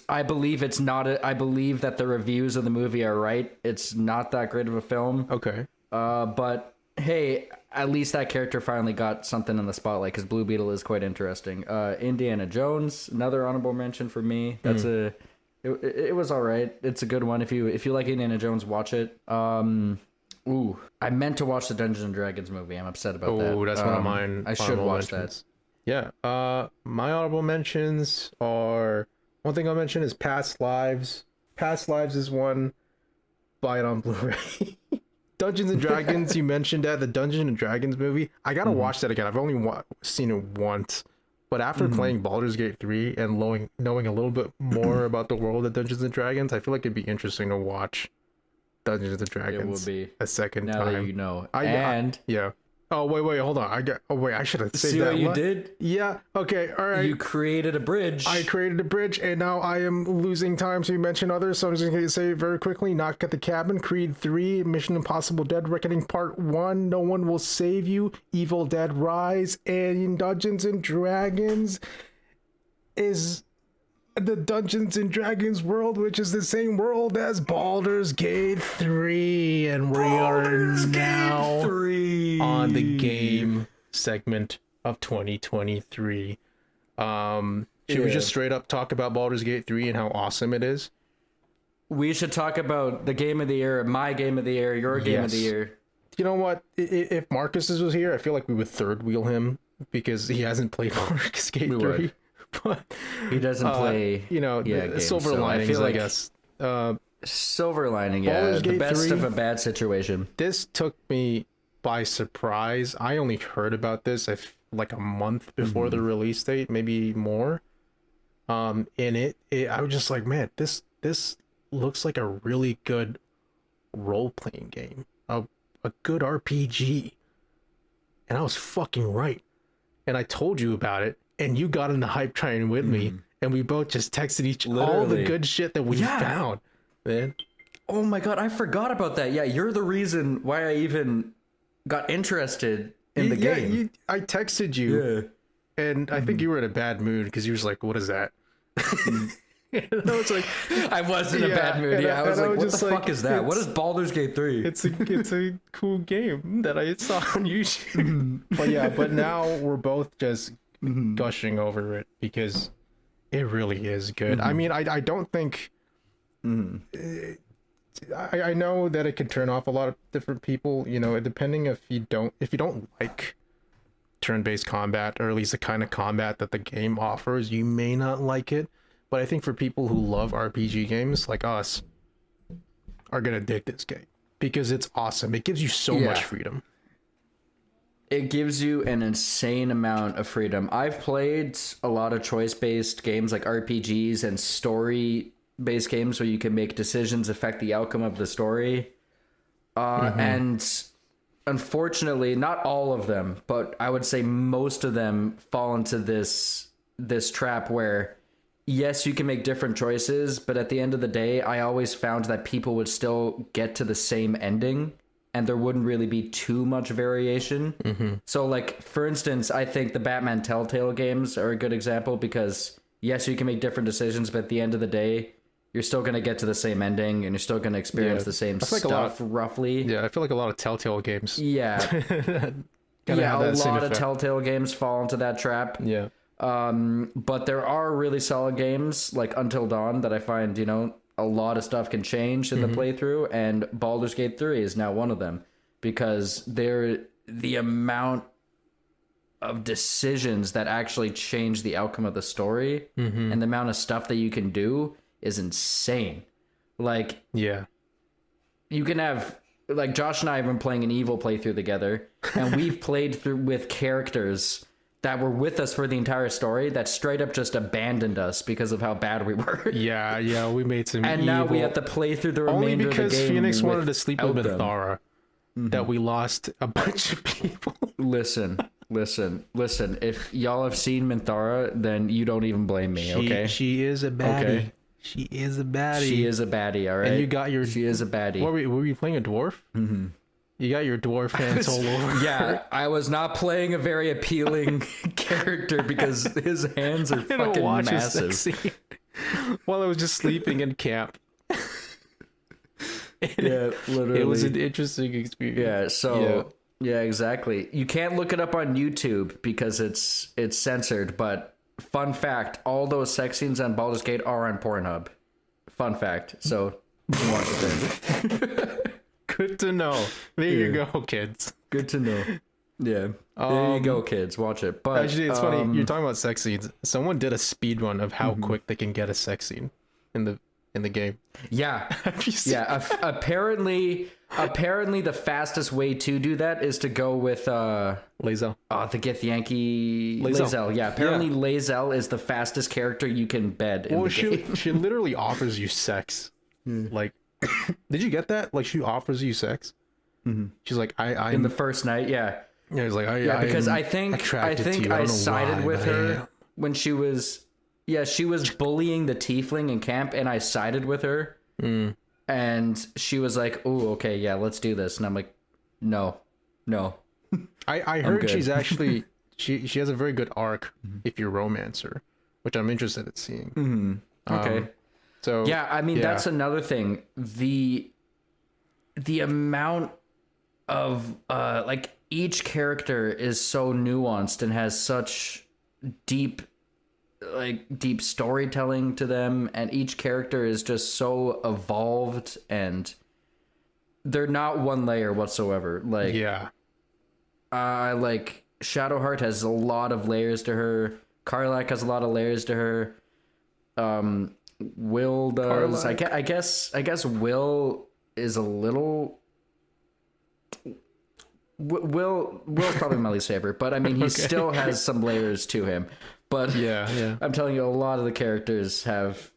I believe that the reviews of the movie are right. It's not that great of a film.
Okay.
But hey, at least that character finally got something in the spotlight because Blue Beetle is quite interesting. Indiana Jones, another honorable mention for me. That's it was all right. It's a good one. If you like Indiana Jones, watch it. I meant to watch the Dungeons and Dragons movie. I'm upset about that.
Oh, that's one of mine.
I should watch that.
Yeah. My honorable mentions are, one thing I'll mention is Past Lives. Past Lives is one. Buy it on Blu-ray. Dungeons and Dragons, you mentioned that, the Dungeons and Dragons movie. I gotta watch that again. I've only seen it once. But after playing Baldur's Gate 3 and knowing a little bit more about the world of Dungeons and Dragons, I feel like it'd be interesting to watch Dungeons and Dragons.
It will be
a second
now
time.
That you know.
Yeah. Oh wait, hold on. I should have said that.
See what you did?
Yeah. Okay. All right.
You created a bridge.
I created a bridge, and now I am losing time to mention others. So I'm just going to say very quickly: Knock at the Cabin, Creed 3, Mission Impossible: Dead Reckoning Part 1, No One Will Save You, Evil Dead Rise, and Dungeons and Dragons is the Dungeons and Dragons world, which is the same world as Baldur's Gate 3, and we are now on the game segment of 2023. Should we just straight up talk about Baldur's Gate 3 and how awesome it is?
We should talk about the game of the year, my game of the year, your game of the year.
You know what? If Marcus was here, I feel like we would third wheel him because he hasn't played Baldur's Gate 3. But
he doesn't play,
games, silver linings, I guess.
Silver lining, the best 3, of a bad situation.
This took me by surprise. I only heard about this like a month before the release date, maybe more. I was just like, man, this looks like a really good role-playing game, a good RPG, and I was fucking right. And I told you about it. And you got in the hype train with me, and we both just texted each all the good shit that we found, man.
Oh my god, I forgot about that. Yeah, you're the reason why I even got interested in the game.
I texted you, and I think you were in a bad mood because you was like, "What is that?" And I was like,
I was in a bad mood. I was like, what the fuck is that? What is Baldur's Gate 3?
It's a cool game that I saw on YouTube. But now we're both just gushing over it because it really is good. I mean, I don't think I know that it could turn off a lot of different people, depending if you don't like turn-based combat, or at least the kind of combat that the game offers, you may not like it. But I think for people who love RPG games like us are gonna dig this game because it's awesome. It gives you so much freedom.
It gives you an insane amount of freedom. I've played a lot of choice-based games like RPGs and story-based games where you can make decisions affect the outcome of the story. And unfortunately, not all of them, but I would say most of them fall into this trap where, yes, you can make different choices, but at the end of the day, I always found that people would still get to the same ending. And there wouldn't really be too much variation. So, like, for instance, I think the Batman Telltale games are a good example because, yes, you can make different decisions, but at the end of the day, you're still gonna get to the same ending, and you're still gonna experience the same stuff roughly.
Yeah, I feel like a lot of Telltale games.
Yeah, a lot of Telltale games fall into that trap.
Yeah.
But there are really solid games like Until Dawn that I find, a lot of stuff can change in the playthrough, and Baldur's Gate 3 is now one of them, because the amount of decisions that actually change the outcome of the story and the amount of stuff that you can do is insane. Like,
yeah,
you can have, like, Josh and I have been playing an Evil playthrough together, and we've played through with characters that were with us for the entire story that straight up just abandoned us because of how bad we were.
Yeah, we made some
and
evil...
now we have to play through the remainder
only
of the game.
Because Phoenix wanted to sleep with
them.
Minthara that we lost a bunch of people.
Listen. If y'all have seen Minthara, then you don't even blame me, okay?
She is a baddie. Okay? She is a baddie,
all right?
And you got your...
She is a baddie.
Were you playing a dwarf? Mm-hmm. You got your dwarf hands all over.
Yeah, I was not playing a very appealing character because his hands are fucking massive.
While I was just sleeping in camp.
Yeah, literally.
It was an interesting experience.
Yeah, exactly. You can't look it up on YouTube because it's censored, but fun fact, all those sex scenes on Baldur's Gate are on Pornhub. Fun fact. So, watch it there.
Good to know. There you go, kids.
Good to know. Yeah. There you go, kids. Watch it. But
actually, it's funny. You're talking about sex scenes. Someone did a speed run of how quick they can get a sex scene in the game.
Yeah. Apparently the fastest way to do that is to go with
Lae'zel.
The Githyanki Lae'zel. Yeah. Apparently Lae'zel is the fastest character you can bed in the game.
She literally offers you sex. Like, did you get that? Like, she offers you sex. She's like, I
in the first night, yeah.
Yeah, he's like,
because I think I sided with her when she was, she was bullying the tiefling in camp, and I sided with her, and she was like, "Oh, okay, yeah, let's do this," and I'm like, "No."
I heard she's actually she has a very good arc if you romance her, which I'm interested in seeing.
Okay.
So
yeah, I mean that's another thing. The amount of like each character is so nuanced and has such deep storytelling to them, and each character is just so evolved, and they're not one layer whatsoever. Like like Shadowheart has a lot of layers to her. Karlach has a lot of layers to her. Will does. I guess Will is a little. Will's probably my least favorite, but I mean he still has some layers to him. But I'm telling you, a lot of the characters have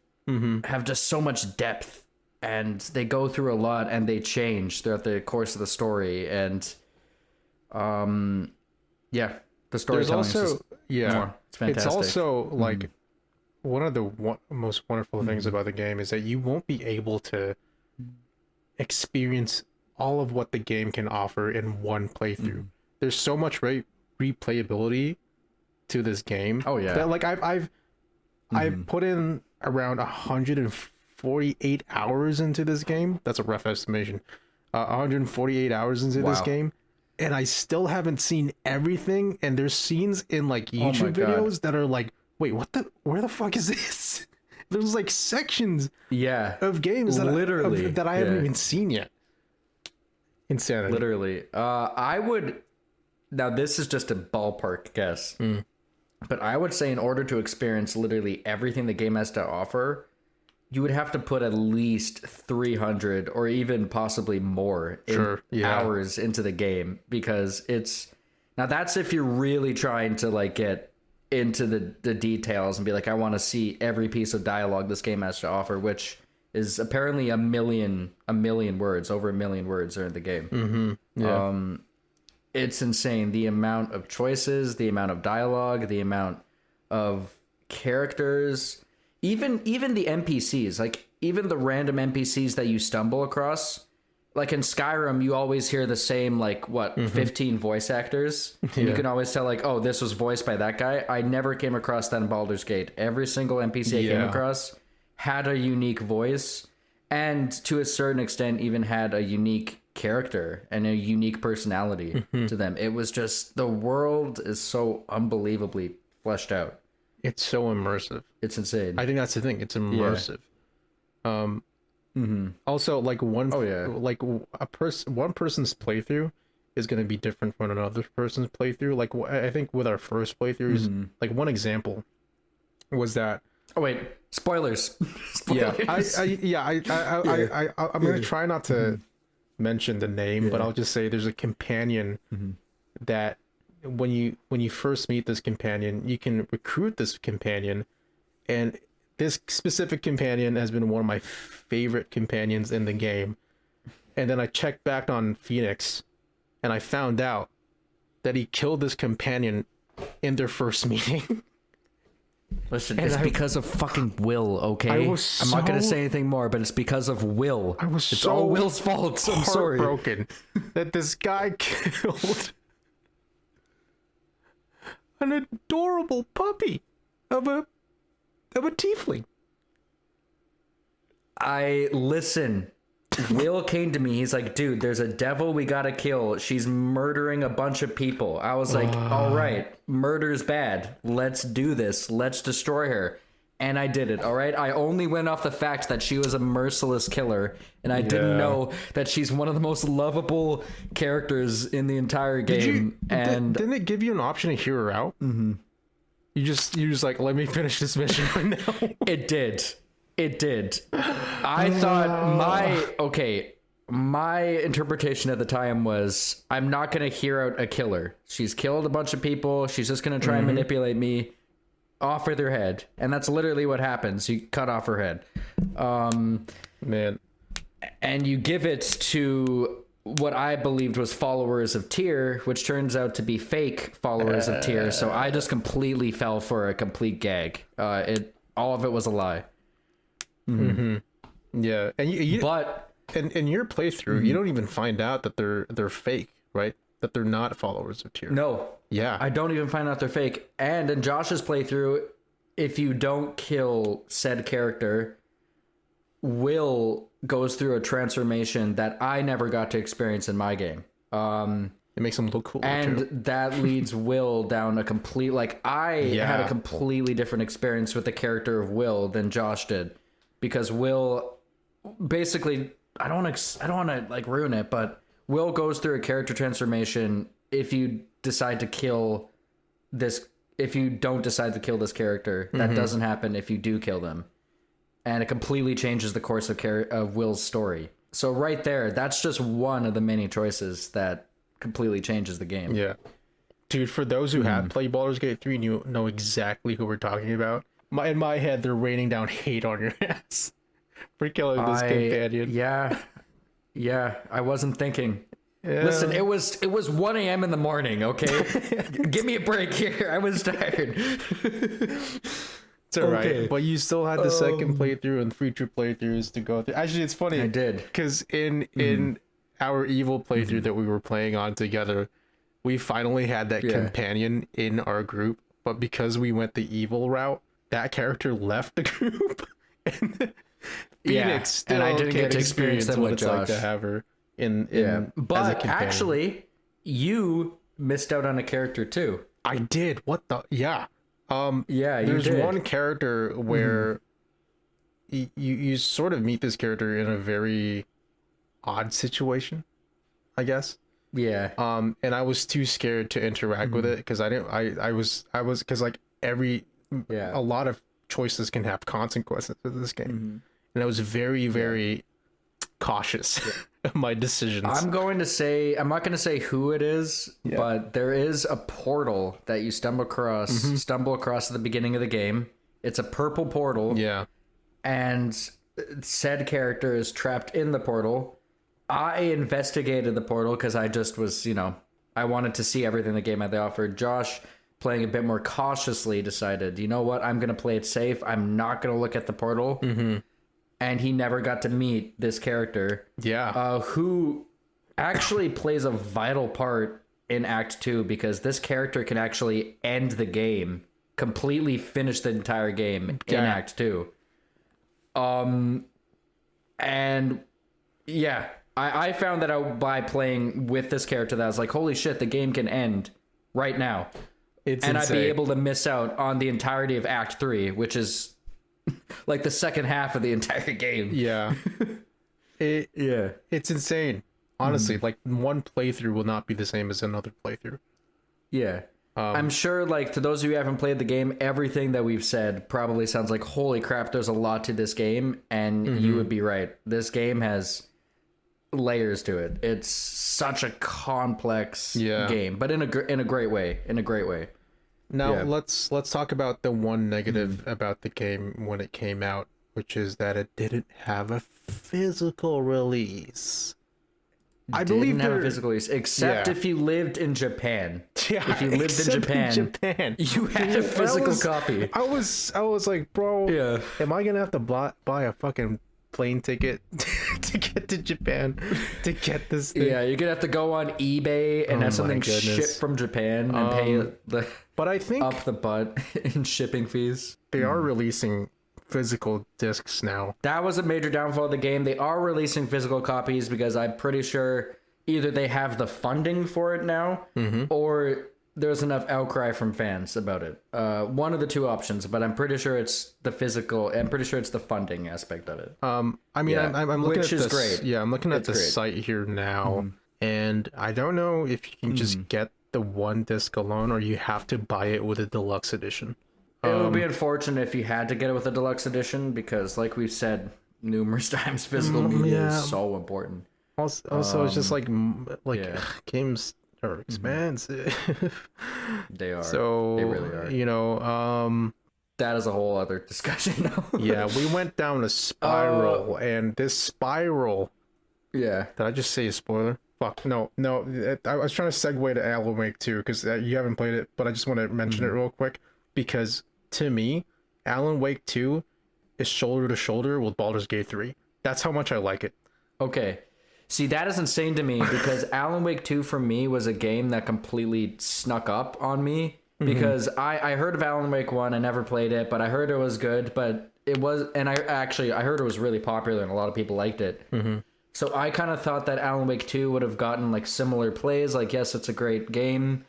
just so much depth, and they go through a lot, and they change throughout the course of the story, and the storytelling is just more. It's fantastic.
It's also like one of the most wonderful things about the game is that you won't be able to experience all of what the game can offer in one playthrough. There's so much replayability to this game.
Oh yeah.
That like I've put in around 148 hours into this game. That's a rough estimation. 148 hours into this game, and I still haven't seen everything. And there's scenes in like YouTube videos that are like, wait, where the fuck is this? There's like sections of games that
literally
that I haven't even seen yet. Insanity.
Literally. I would, now this is just a ballpark guess, but I would say in order to experience literally everything the game has to offer, you would have to put at least 300 or even possibly more hours into the game, because now that's if you're really trying to like get into the details and be like, I want to see every piece of dialogue this game has to offer, which is apparently a million words, over 1 million words are in the game. It's insane, the amount of choices, the amount of dialogue, the amount of characters, even the NPCs, like even the random NPCs that you stumble across. Like in Skyrim, you always hear the same, 15 voice actors. And you can always tell, like, oh, this was voiced by that guy. I never came across that in Baldur's Gate. Every single NPC I came across had a unique voice, and to a certain extent even had a unique character and a unique personality to them. It was just, the world is so unbelievably fleshed out.
It's so immersive.
It's insane.
I think that's the thing. It's immersive. Also, like one person's playthrough is going to be different from another person's playthrough. Like I think with our first playthroughs, like one example was that.
Oh wait, spoilers.
Spoilers. I'm gonna try not to mention the name, but I'll just say there's a companion that when you first meet this companion, you can recruit this companion, and this specific companion has been one of my favorite companions in the game. And then I checked back on Phoenix, and I found out that he killed this companion in their first meeting.
Listen, it's because of fucking Will, okay? I'm not going to say anything more, but it's because of Will. It's all Will's fault. I'm sorry.
Heartbroken that this guy killed an adorable puppy of a tiefling.
Listen. Will came to me. He's like, dude, there's a devil we gotta kill. She's murdering a bunch of people. I was like, all right, murder's bad. Let's do this. Let's destroy her. And I did it, all right? I only went off the fact that she was a merciless killer, and I didn't know that she's one of the most lovable characters in the entire game.
Didn't it give you an option to hear her out? Mm-hmm. You're just like, let me finish this mission right now.
It did. I thought my interpretation at the time was, I'm not going to hear out a killer. She's killed a bunch of people. She's just going to try and manipulate me. Off with her head. And that's literally what happens. You cut off her head.
Man.
And you give it to what I believed was followers of Tyr, which turns out to be fake followers of Tyr. So I just completely fell for a complete gag. All of it was a lie.
Yeah, and in your playthrough, you don't even find out that they're fake, right? That they're not followers of Tyr.
No.
Yeah.
I don't even find out they're fake. And in Josh's playthrough, if you don't kill said character, Will goes through a transformation that I never got to experience in my game.
It makes him look cool.
And
too.
that leads Will down a complete, had a completely different experience with the character of Will than Josh did. Because Will, basically, I don't want to ruin it, but Will goes through a character transformation if you decide to kill this. If you don't decide to kill this character, that doesn't happen if you do kill them, and it completely changes the course of Will's story. So right there, that's just one of the many choices that completely changes the game.
Yeah, dude. For those who have played Baldur's Gate 3 and you know exactly who we're talking about. In my head, they're raining down hate on your ass for killing this companion.
Yeah, I wasn't thinking. Yeah. Listen, it was 1 a.m. in the morning, okay? Give me a break here. I was tired.
It's all right. But you still had the second playthrough and future playthroughs to go through. Actually, it's funny.
I did.
Because in our evil playthrough that we were playing on together, we finally had that companion in our group. But because we went the evil route, that character left the group, and Phoenix still
and I didn't get to experience
what it's
Josh.
like to have her in
But actually, you missed out on a character too.
I did. What the? Yeah. There's one character where you sort of meet this character in a very odd situation, I guess.
Yeah.
And I was too scared to interact with it because I was because like a lot of choices can have consequences in this game, and I was very, very cautious of my decisions.
I'm not going to say who it is, but there is a portal that you stumble across at the beginning of the game. It's a purple portal.
Yeah. And
said character is trapped in the portal. I investigated the portal because I just was, I wanted to see everything the game had to offer. Josh, playing a bit more cautiously, decided, you know what, I'm going to play it safe. I'm not going to look at the portal. And he never got to meet this character.
Yeah.
Who actually plays a vital part in Act 2 because this character can actually end the game, completely finish the entire game in Act 2. And yeah, I found that out by playing with this character that I was like, holy shit, the game can end right now.
It's
and
insane.
I'd be able to miss out on the entirety of Act 3, which is like the second half of the entire game.
Yeah. It's insane. Honestly, like one playthrough will not be the same as another playthrough.
Yeah. I'm sure, like, to those of you who haven't played the game, everything that we've said probably sounds like, holy crap, there's a lot to this game. And you would be right. This game has layers to it. It's such a complex game, but in a great way. In a great way.
Now, let's talk about the one negative about the game when it came out, which is that it didn't have a physical release. I believe
didn't have a physical release, except if you lived in Japan.
Yeah,
if you lived in Japan, you had a physical copy.
I was like, bro, am I gonna have to buy a fucking plane ticket to get to Japan to get this thing?
Yeah, you're gonna have to go on eBay and have something shipped from Japan and pay the
but I think
up the butt in shipping fees.
They are releasing physical discs now.
That was a major downfall of the game. They are releasing physical copies because I'm pretty sure either they have the funding for it now or there's enough outcry from fans about it. One of the two options, but I'm pretty sure it's the physical. I'm pretty sure it's the funding aspect of it.
I mean, I'm looking
which
at
is
this.
great.
Yeah, I'm looking at the site here now, and I don't know if you can just get the one disc alone, or you have to buy it with a deluxe edition.
It would be unfortunate if you had to get it with a deluxe edition because, like we've said numerous times, physical media is so important.
Also, it's just like games are expensive.
They are.
So
they really are.
You know,
that is a whole other discussion.
Yeah, we went down a spiral, and this spiral.
Yeah.
Did I just say a spoiler? Fuck, no. I was trying to segue to Alan Wake 2 because you haven't played it, but I just want to mention it real quick because to me, Alan Wake 2 is shoulder to shoulder with Baldur's Gate 3. That's how much I like it.
Okay. See, that is insane to me because Alan Wake 2 for me was a game that completely snuck up on me because I heard of Alan Wake 1. I never played it, but I heard it was good, but it was, and I heard it was really popular and a lot of people liked it. So I kind of thought that Alan Wake 2 would have gotten like similar plays. Like, yes, it's a great game,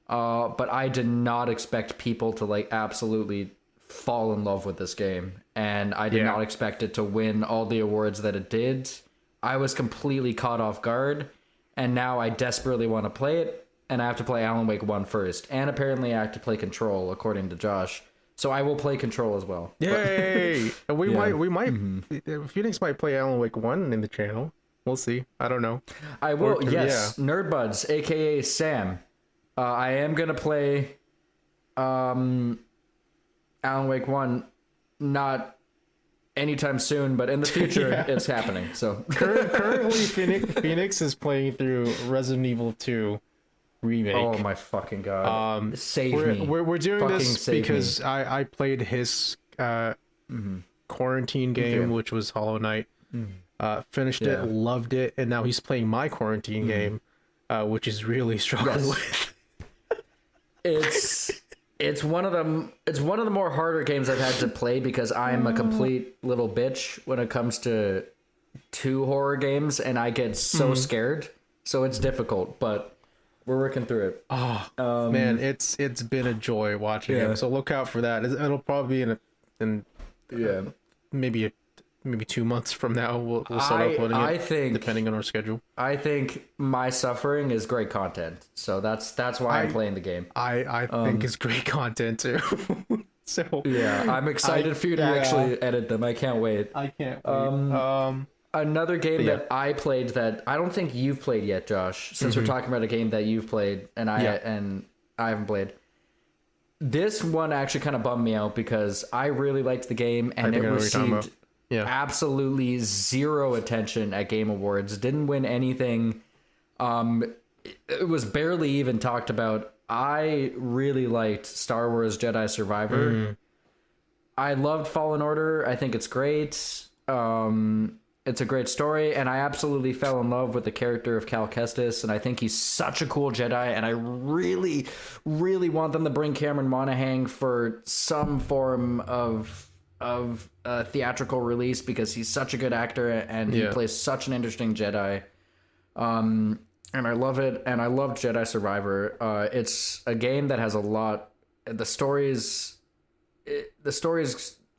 but I did not expect people to like absolutely fall in love with this game. And I did not expect it to win all the awards that it did. I was completely caught off guard. And now I desperately want to play it. And I have to play Alan Wake 1 first. And apparently I have to play Control, according to Josh. So I will play Control as well.
Yay! We might. Phoenix might play Alan Wake 1 in the channel. We'll see. I don't know.
I will. Yes, Nerdbuds, aka Sam. I am gonna play Alan Wake 1. Not anytime soon, but in the future, it's happening. So
currently, Phoenix is playing through Resident Evil 2. Remake.
Oh my fucking god! Save me.
We're doing
fucking
this because I played his quarantine game, which was Hollow Knight. Finished it, loved it, and now he's playing my quarantine game, which is really struggling with.
It's one of the more harder games I've had to play because I'm a complete little bitch when it comes to horror games, and I get so scared. So it's difficult, but we're working through it.
Oh man, it's been a joy watching him. So look out for that. It'll probably be in maybe 2 months from now we'll start uploading it. I think, depending on our schedule.
I think my suffering is great content, so that's why I'm playing the game.
I think it's great content too. So
yeah, I'm excited for you to actually edit them. I can't wait.
I can't wait.
Another game that I played that I don't think you've played yet, Josh, since we're talking about a game that you've played and I haven't played. This one actually kind of bummed me out because I really liked the game and it received absolutely zero attention at Game Awards. Didn't win anything. It was barely even talked about. I really liked Star Wars Jedi Survivor. I loved Fallen Order. I think it's great. It's a great story, and I absolutely fell in love with the character of Cal Kestis, and I think he's such a cool Jedi, and I really, really want them to bring Cameron Monaghan for some form of a theatrical release because he's such a good actor and he plays such an interesting Jedi. And I love it, and I love Jedi Survivor. It's a game that has a lot. The stories.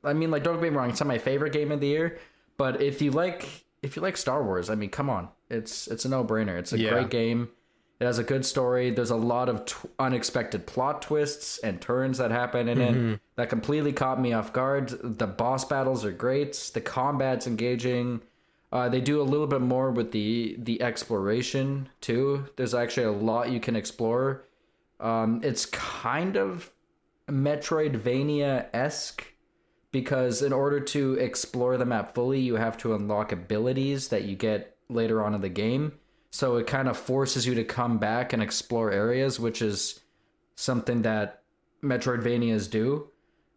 I mean, like, don't get me wrong, it's not my favorite game of the year, but if you like Star Wars, I mean, come on, it's a no-brainer. It's a great game. It has a good story. There's a lot of unexpected plot twists and turns that happen in it that completely caught me off guard. The boss battles are great. The combat's engaging. They do a little bit more with the exploration too. There's actually a lot you can explore. It's kind of Metroidvania-esque because in order to explore the map fully, you have to unlock abilities that you get later on in the game. So it kind of forces you to come back and explore areas, which is something that Metroidvanias do.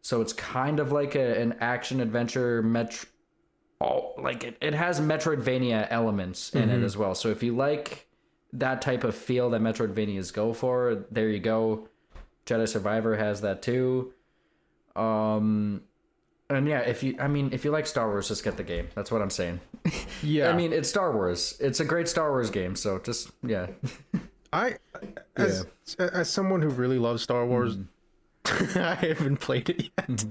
So it's kind of like an action adventure it has Metroidvania elements in it as well. So if you like that type of feel that Metroidvanias go for, there you go. Jedi Survivor has that too. And yeah, if you like Star Wars, just get the game. That's what I'm saying.
Yeah.
I mean, it's Star Wars. It's a great Star Wars game, so just
As someone who really loves Star Wars, I haven't played it yet.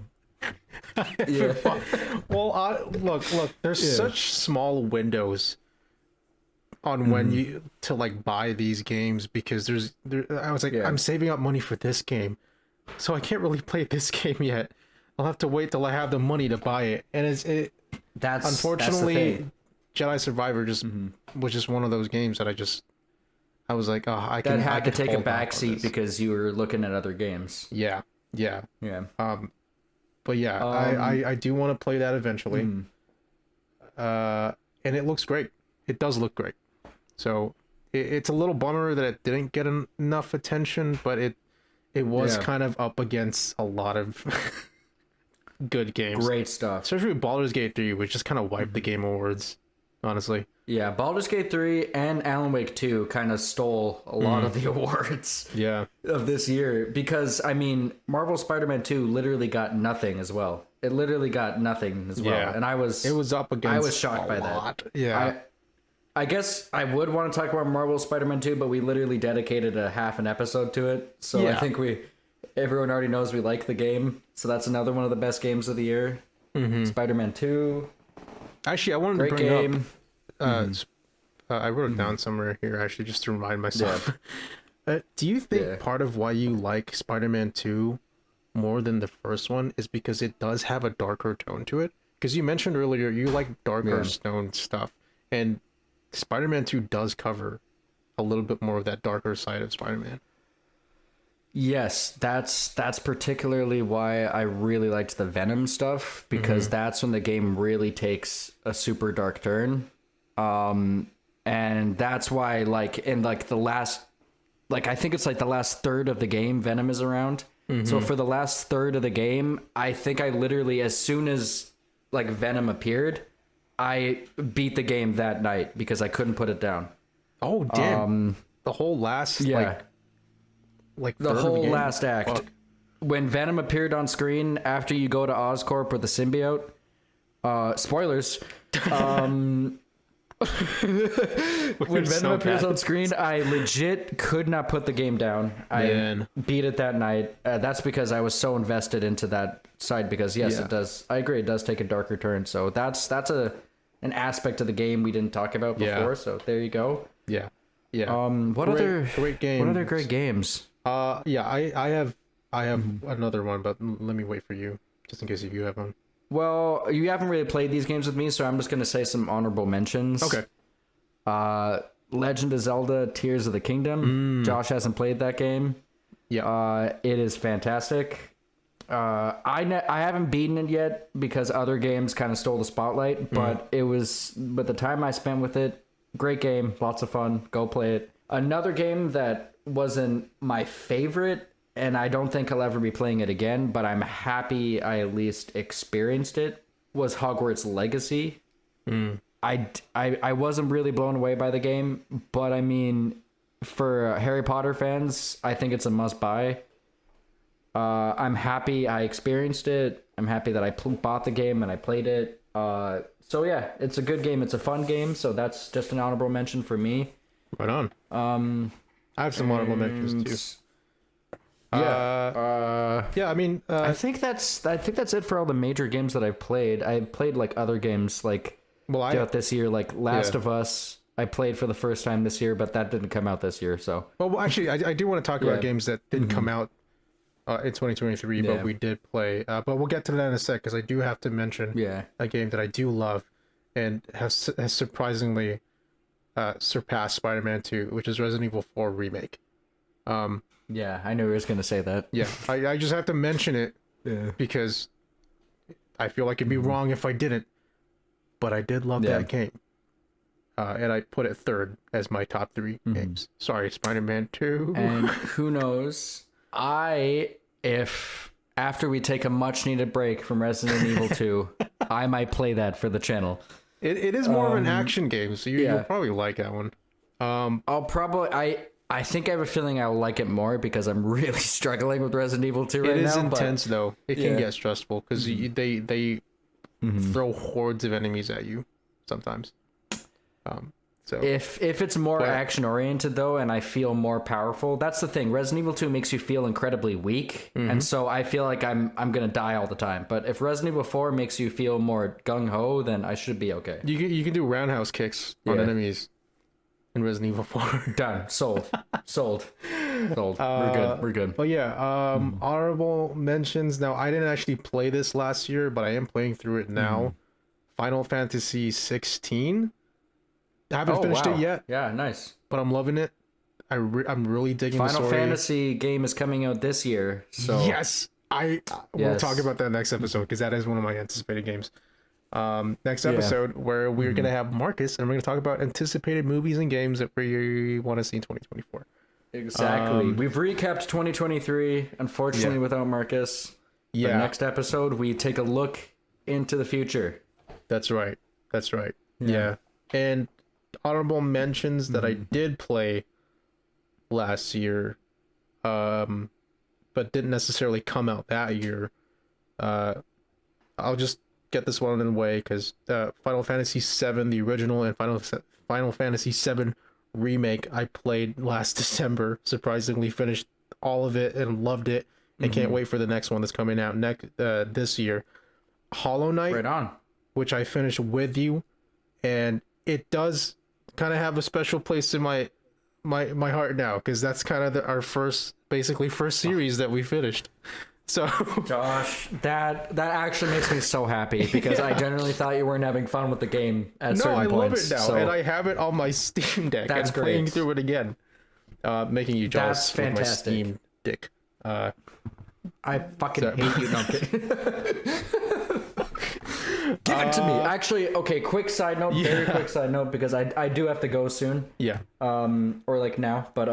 Look, there's such small windows on when you to like buy these games because I was like, I'm saving up money for this game, so I can't really play this game yet. I'll have to wait till I have the money to buy it, and that's unfortunately Jedi Survivor was just one of those games that I was like, I
had to take a backseat because you were looking at other games.
Yeah. But yeah, I do want to play that eventually. And it looks great. It does look great. So it's a little bummer that it didn't get enough attention, but it was kind of up against a lot of good games.
Great stuff.
Especially with Baldur's Gate 3, which just kind of wiped the Game Awards, honestly.
Yeah, Baldur's Gate 3 and Alan Wake 2 kind of stole a lot of the awards of this year because, I mean, Marvel Spider-Man 2 literally got nothing as well. It literally got nothing as well.
Yeah.
And
it was up against
I was shocked by that.
Yeah.
I guess I would want to talk about Marvel Spider-Man 2, but we literally dedicated a half an episode to it. So I think everyone already knows we like the game. So that's another one of the best games of the year. Spider-Man 2.
Actually, I wanted
Great
to bring
game.
up I wrote it down somewhere here actually just to remind myself. Do you think part of why you like Spider-Man 2 more than the first one is because it does have a darker tone to it? Because you mentioned earlier you like darker stone stuff, and Spider-Man 2 does cover a little bit more of that darker side of Spider-Man.
Yes, that's particularly why I really liked the Venom stuff, because that's when the game really takes a super dark turn. And that's why, like, in like the last, like, I think it's like the last third of the game, Venom is around. So for the last third of the game, I think I literally, as soon as like Venom appeared, I beat the game that night because I couldn't put it down.
Oh damn! The whole last like
the whole last act. Fuck. When Venom appeared on screen after you go to Oscorp with the symbiote. Spoilers. When Venom appears on screen, I legit could not put the game down. I beat it that night. That's because I was so invested into that side. Because it does. I agree, it does take a darker turn. So that's an aspect of the game we didn't talk about before. So there you go.
Yeah.
What other
great games?
What other great games?
I have another one, but let me wait for you just in case if you have one.
Well, you haven't really played these games with me, so I'm just going to say some honorable mentions.
Okay.
Legend of Zelda Tears of the Kingdom. Josh hasn't played that game.
Yeah.
It is fantastic. I haven't beaten it yet because other games kind of stole the spotlight, but but the time I spent with it, great game, lots of fun. Go play it. Another game that wasn't my favorite, and I don't think I'll ever be playing it again, but I'm happy I at least experienced it, was Hogwarts Legacy. I wasn't really blown away by the game, but I mean, for Harry Potter fans, I think it's a must buy. I'm happy I experienced it. I'm happy that I bought the game and I played it. So yeah, it's a good game. It's a fun game. So that's just an honorable mention for me.
Right on. I have some honorable mentions too. Yeah. I mean,
I think that's it for all the major games that I've played. I played like other games like throughout this year, like Last of Us. I played for the first time this year, but that didn't come out this year. So
well actually, I do want to talk about games that didn't come out in 2023, but we did play. But we'll get to that in a sec because I do have to mention a game that I do love and has surprisingly surpassed Spider-Man 2, which is Resident Evil 4 Remake.
Yeah, I knew he was going to say that.
Yeah, I just have to mention it because I feel like it'd be wrong if I didn't. But I did love that game. And I put it third as my top 3 games. Sorry, Spider-Man 2.
And who knows, if after we take a much needed break from Resident Evil 2, I might play that for the channel.
It is more of an action game, so you'll probably like that one.
I'll probably... I think I have a feeling I'll like it more because I'm really struggling with Resident Evil 2 right now.
It is intense, though. It can get stressful because they throw hordes of enemies at you sometimes. So
if it's more action oriented though, and I feel more powerful, that's the thing. Resident Evil 2 makes you feel incredibly weak, and so I feel like I'm gonna die all the time. But if Resident Evil 4 makes you feel more gung ho, then I should be okay.
You can do roundhouse kicks on enemies in Resident Evil 4.
Done. Sold. We're good.
But yeah, honorable mentions. Now I didn't actually play this last year, but I am playing through it now. Final Fantasy 16. I haven't finished it yet.
Yeah, nice.
But I'm loving it. I'm really digging the story.
Final Fantasy game is coming out this year, so
yes, we'll talk about that next episode because that is one of my anticipated games. Next episode where we're gonna have Marcus and we're gonna talk about anticipated movies and games that we want to see in 2024.
Exactly. We've recapped 2023, unfortunately without Marcus.
Yeah.
But next episode we take a look into the future.
That's right. Yeah. And honorable mentions that I did play last year, but didn't necessarily come out that year. I'll just get this one in the way because Final Fantasy VII, the original, and Final Fantasy VII Remake I played last December. Surprisingly finished all of it and loved it, and can't wait for the next one that's coming out this year. Hollow Knight,
right on,
which I finished with you, and it does kind of have a special place in my heart now because that's kind of our first series that we finished. So
Josh, that actually makes me so happy because I generally thought you weren't having fun with the game at certain points.
Love it now, and I have it on my Steam Deck.
That's
and playing through it again, making you jealous.
That's fantastic.
With my Steam Deck.
I fucking hate you. No, I'm kidding. Give it to me. Actually, okay. Quick side note, very quick side note, because I do have to go soon.
Yeah.
Or like now, but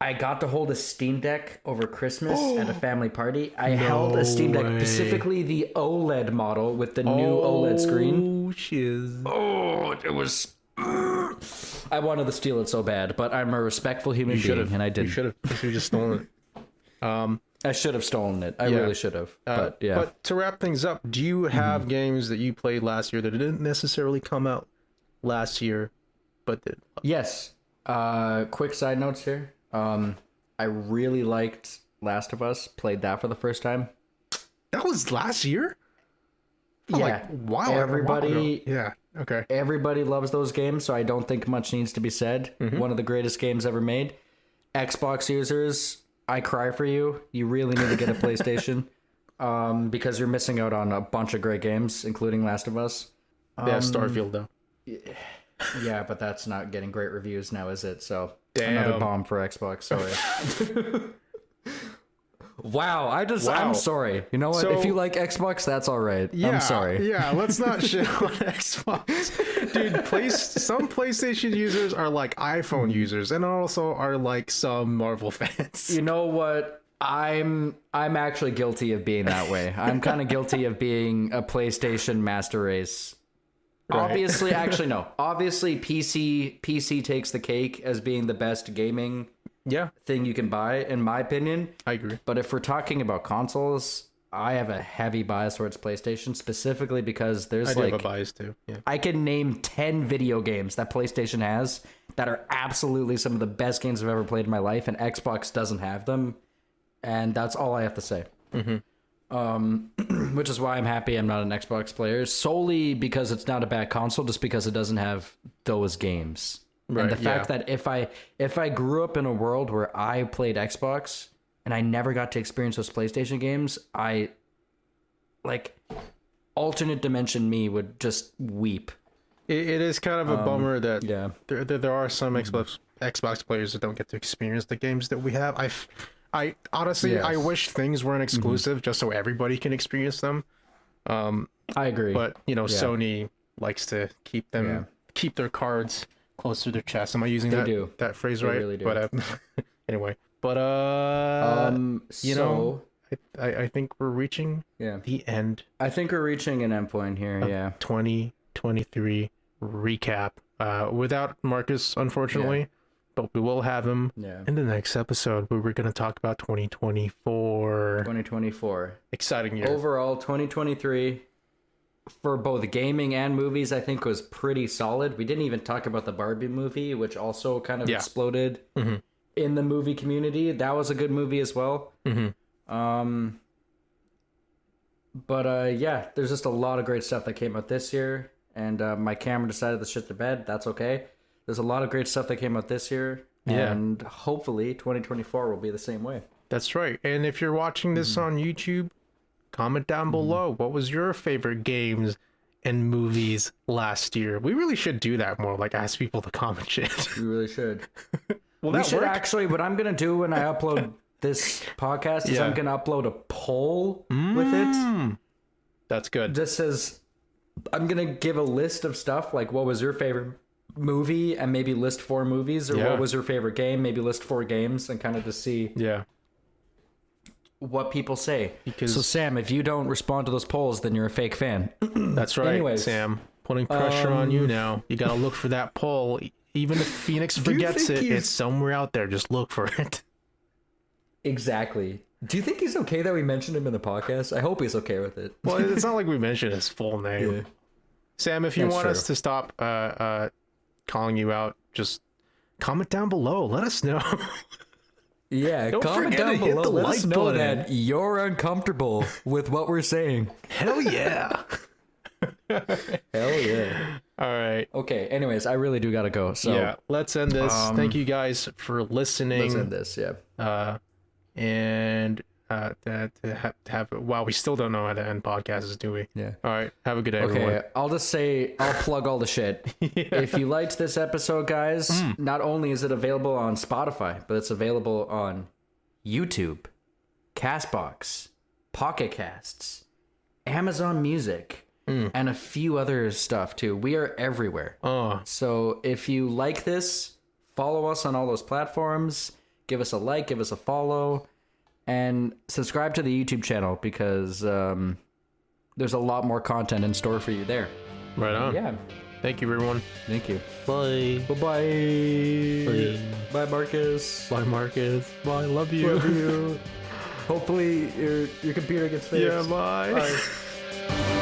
I got to hold a Steam Deck over Christmas at a family party. I held a Steam Deck, specifically the OLED model with the new OLED screen.
Oh, shiz.
Oh, it was. I wanted to steal it so bad, but I'm a respectful human being, and I didn't.
You should have just stolen it.
I should have stolen it. I really should have. But yeah.
But to wrap things up, do you have games that you played last year that didn't necessarily come out last year, but did?
Yes. Quick side notes here. I really liked Last of Us. Played that for the first time.
That was last year?
Wow. Everybody.
Yeah. Okay.
Everybody loves those games, so I don't think much needs to be said. One of the greatest games ever made. Xbox users, I cry for you. You really need to get a PlayStation, because you're missing out on a bunch of great games, including Last of Us.
Yeah, Starfield though.
Yeah, but that's not getting great reviews now, is it? So
Damn.
another bomb for Xbox. Sorry. Wow, I'm sorry. You know what?
So,
if you like Xbox, that's all right.
Yeah,
I'm sorry.
Yeah, let's not shit on Xbox. Dude, some PlayStation users are like iPhone users and also are like some Marvel fans.
You know what? I'm actually guilty of being that way. I'm kind of guilty of being a PlayStation master race. Right. Obviously, actually no. Obviously PC takes the cake as being the best gaming thing you can buy, in my opinion.
I agree.
But if we're talking about consoles, I have a heavy bias towards PlayStation, specifically because there's
I do
like
have a bias too. Yeah.
I can name 10 video games that PlayStation has that are absolutely some of the best games I've ever played in my life, and Xbox doesn't have them, and that's all I have to say. Which is why I'm happy I'm not an Xbox player, solely because it's not a bad console, just because it doesn't have those games.
Right,
and the fact that if I grew up in a world where I played Xbox and I never got to experience those PlayStation games, I like alternate dimension me would just weep.
It is kind of a bummer that there are some Xbox players that don't get to experience the games that we have. I honestly, I wish things weren't exclusive just so everybody can experience them.
I agree.
But, Sony likes to keep their cards close to their chest. Am I using that phrase right?
Really do.
But anyway, but I think we're reaching the end.
I think we're reaching an endpoint here.
2023 recap. Without Marcus, unfortunately. But we will have him in the next episode where we're going to talk about 2024.
2024.
Exciting year.
Overall, 2023, for both gaming and movies, I think was pretty solid. We didn't even talk about the Barbie movie, which also kind of exploded in the movie community. That was a good movie as well. But there's just a lot of great stuff that came out this year. And my camera decided to shit the bed. That's okay. There's a lot of great stuff that came out this year, and hopefully 2024 will be the same way.
That's right. And if you're watching this on YouTube, comment down below. What was your favorite games and movies last year? We really should do that more, like ask people to comment shit.
We really should.
We should
actually, what I'm going to do when I upload this podcast is I'm going to upload a poll with it.
That's good.
Just says, I'm going to give a list of stuff, like what was your favorite movie, and maybe list 4 movies, or what was your favorite game, maybe list 4 games, and kind of just see what people say. So Sam, if you don't respond to those polls, then you're a fake fan.
That's right. Anyways, Sam, putting pressure on you now. You gotta look for that poll. Even if Phoenix forgets it, it's somewhere out there. Just look for it.
Exactly. Do you think he's okay that we mentioned him in the podcast? I hope he's okay with it.
Well, it's not like we mentioned his full name. Sam, if you want us to stop calling you out, just comment down below. Let us know.
Comment down below. Let us know that you're uncomfortable with what we're saying.
Hell yeah.
Hell yeah.
All right.
Okay, anyways, I really do gotta go. So
let's end this. Thank you guys for listening.
Let's end this,
and wow, we still don't know how to end podcasts, do we?
Yeah.
All right. Have a good day, everyone.
I'll just say, I'll plug all the shit. If you liked this episode, guys, not only is it available on Spotify, but it's available on YouTube, Castbox, Pocket Casts, Amazon Music, and a few other stuff too. We are everywhere. So if you like this, follow us on all those platforms. Give us a like, give us a follow, and subscribe to the YouTube channel because there's a lot more content in store for you there.
Right on.
Yeah.
Thank you, everyone.
Thank you.
Bye.
Bye-bye. Bye, Marcus.
Bye, Marcus. Bye. Love you.
Love you. Hopefully your computer gets fixed.
Yeah, bye.
Bye.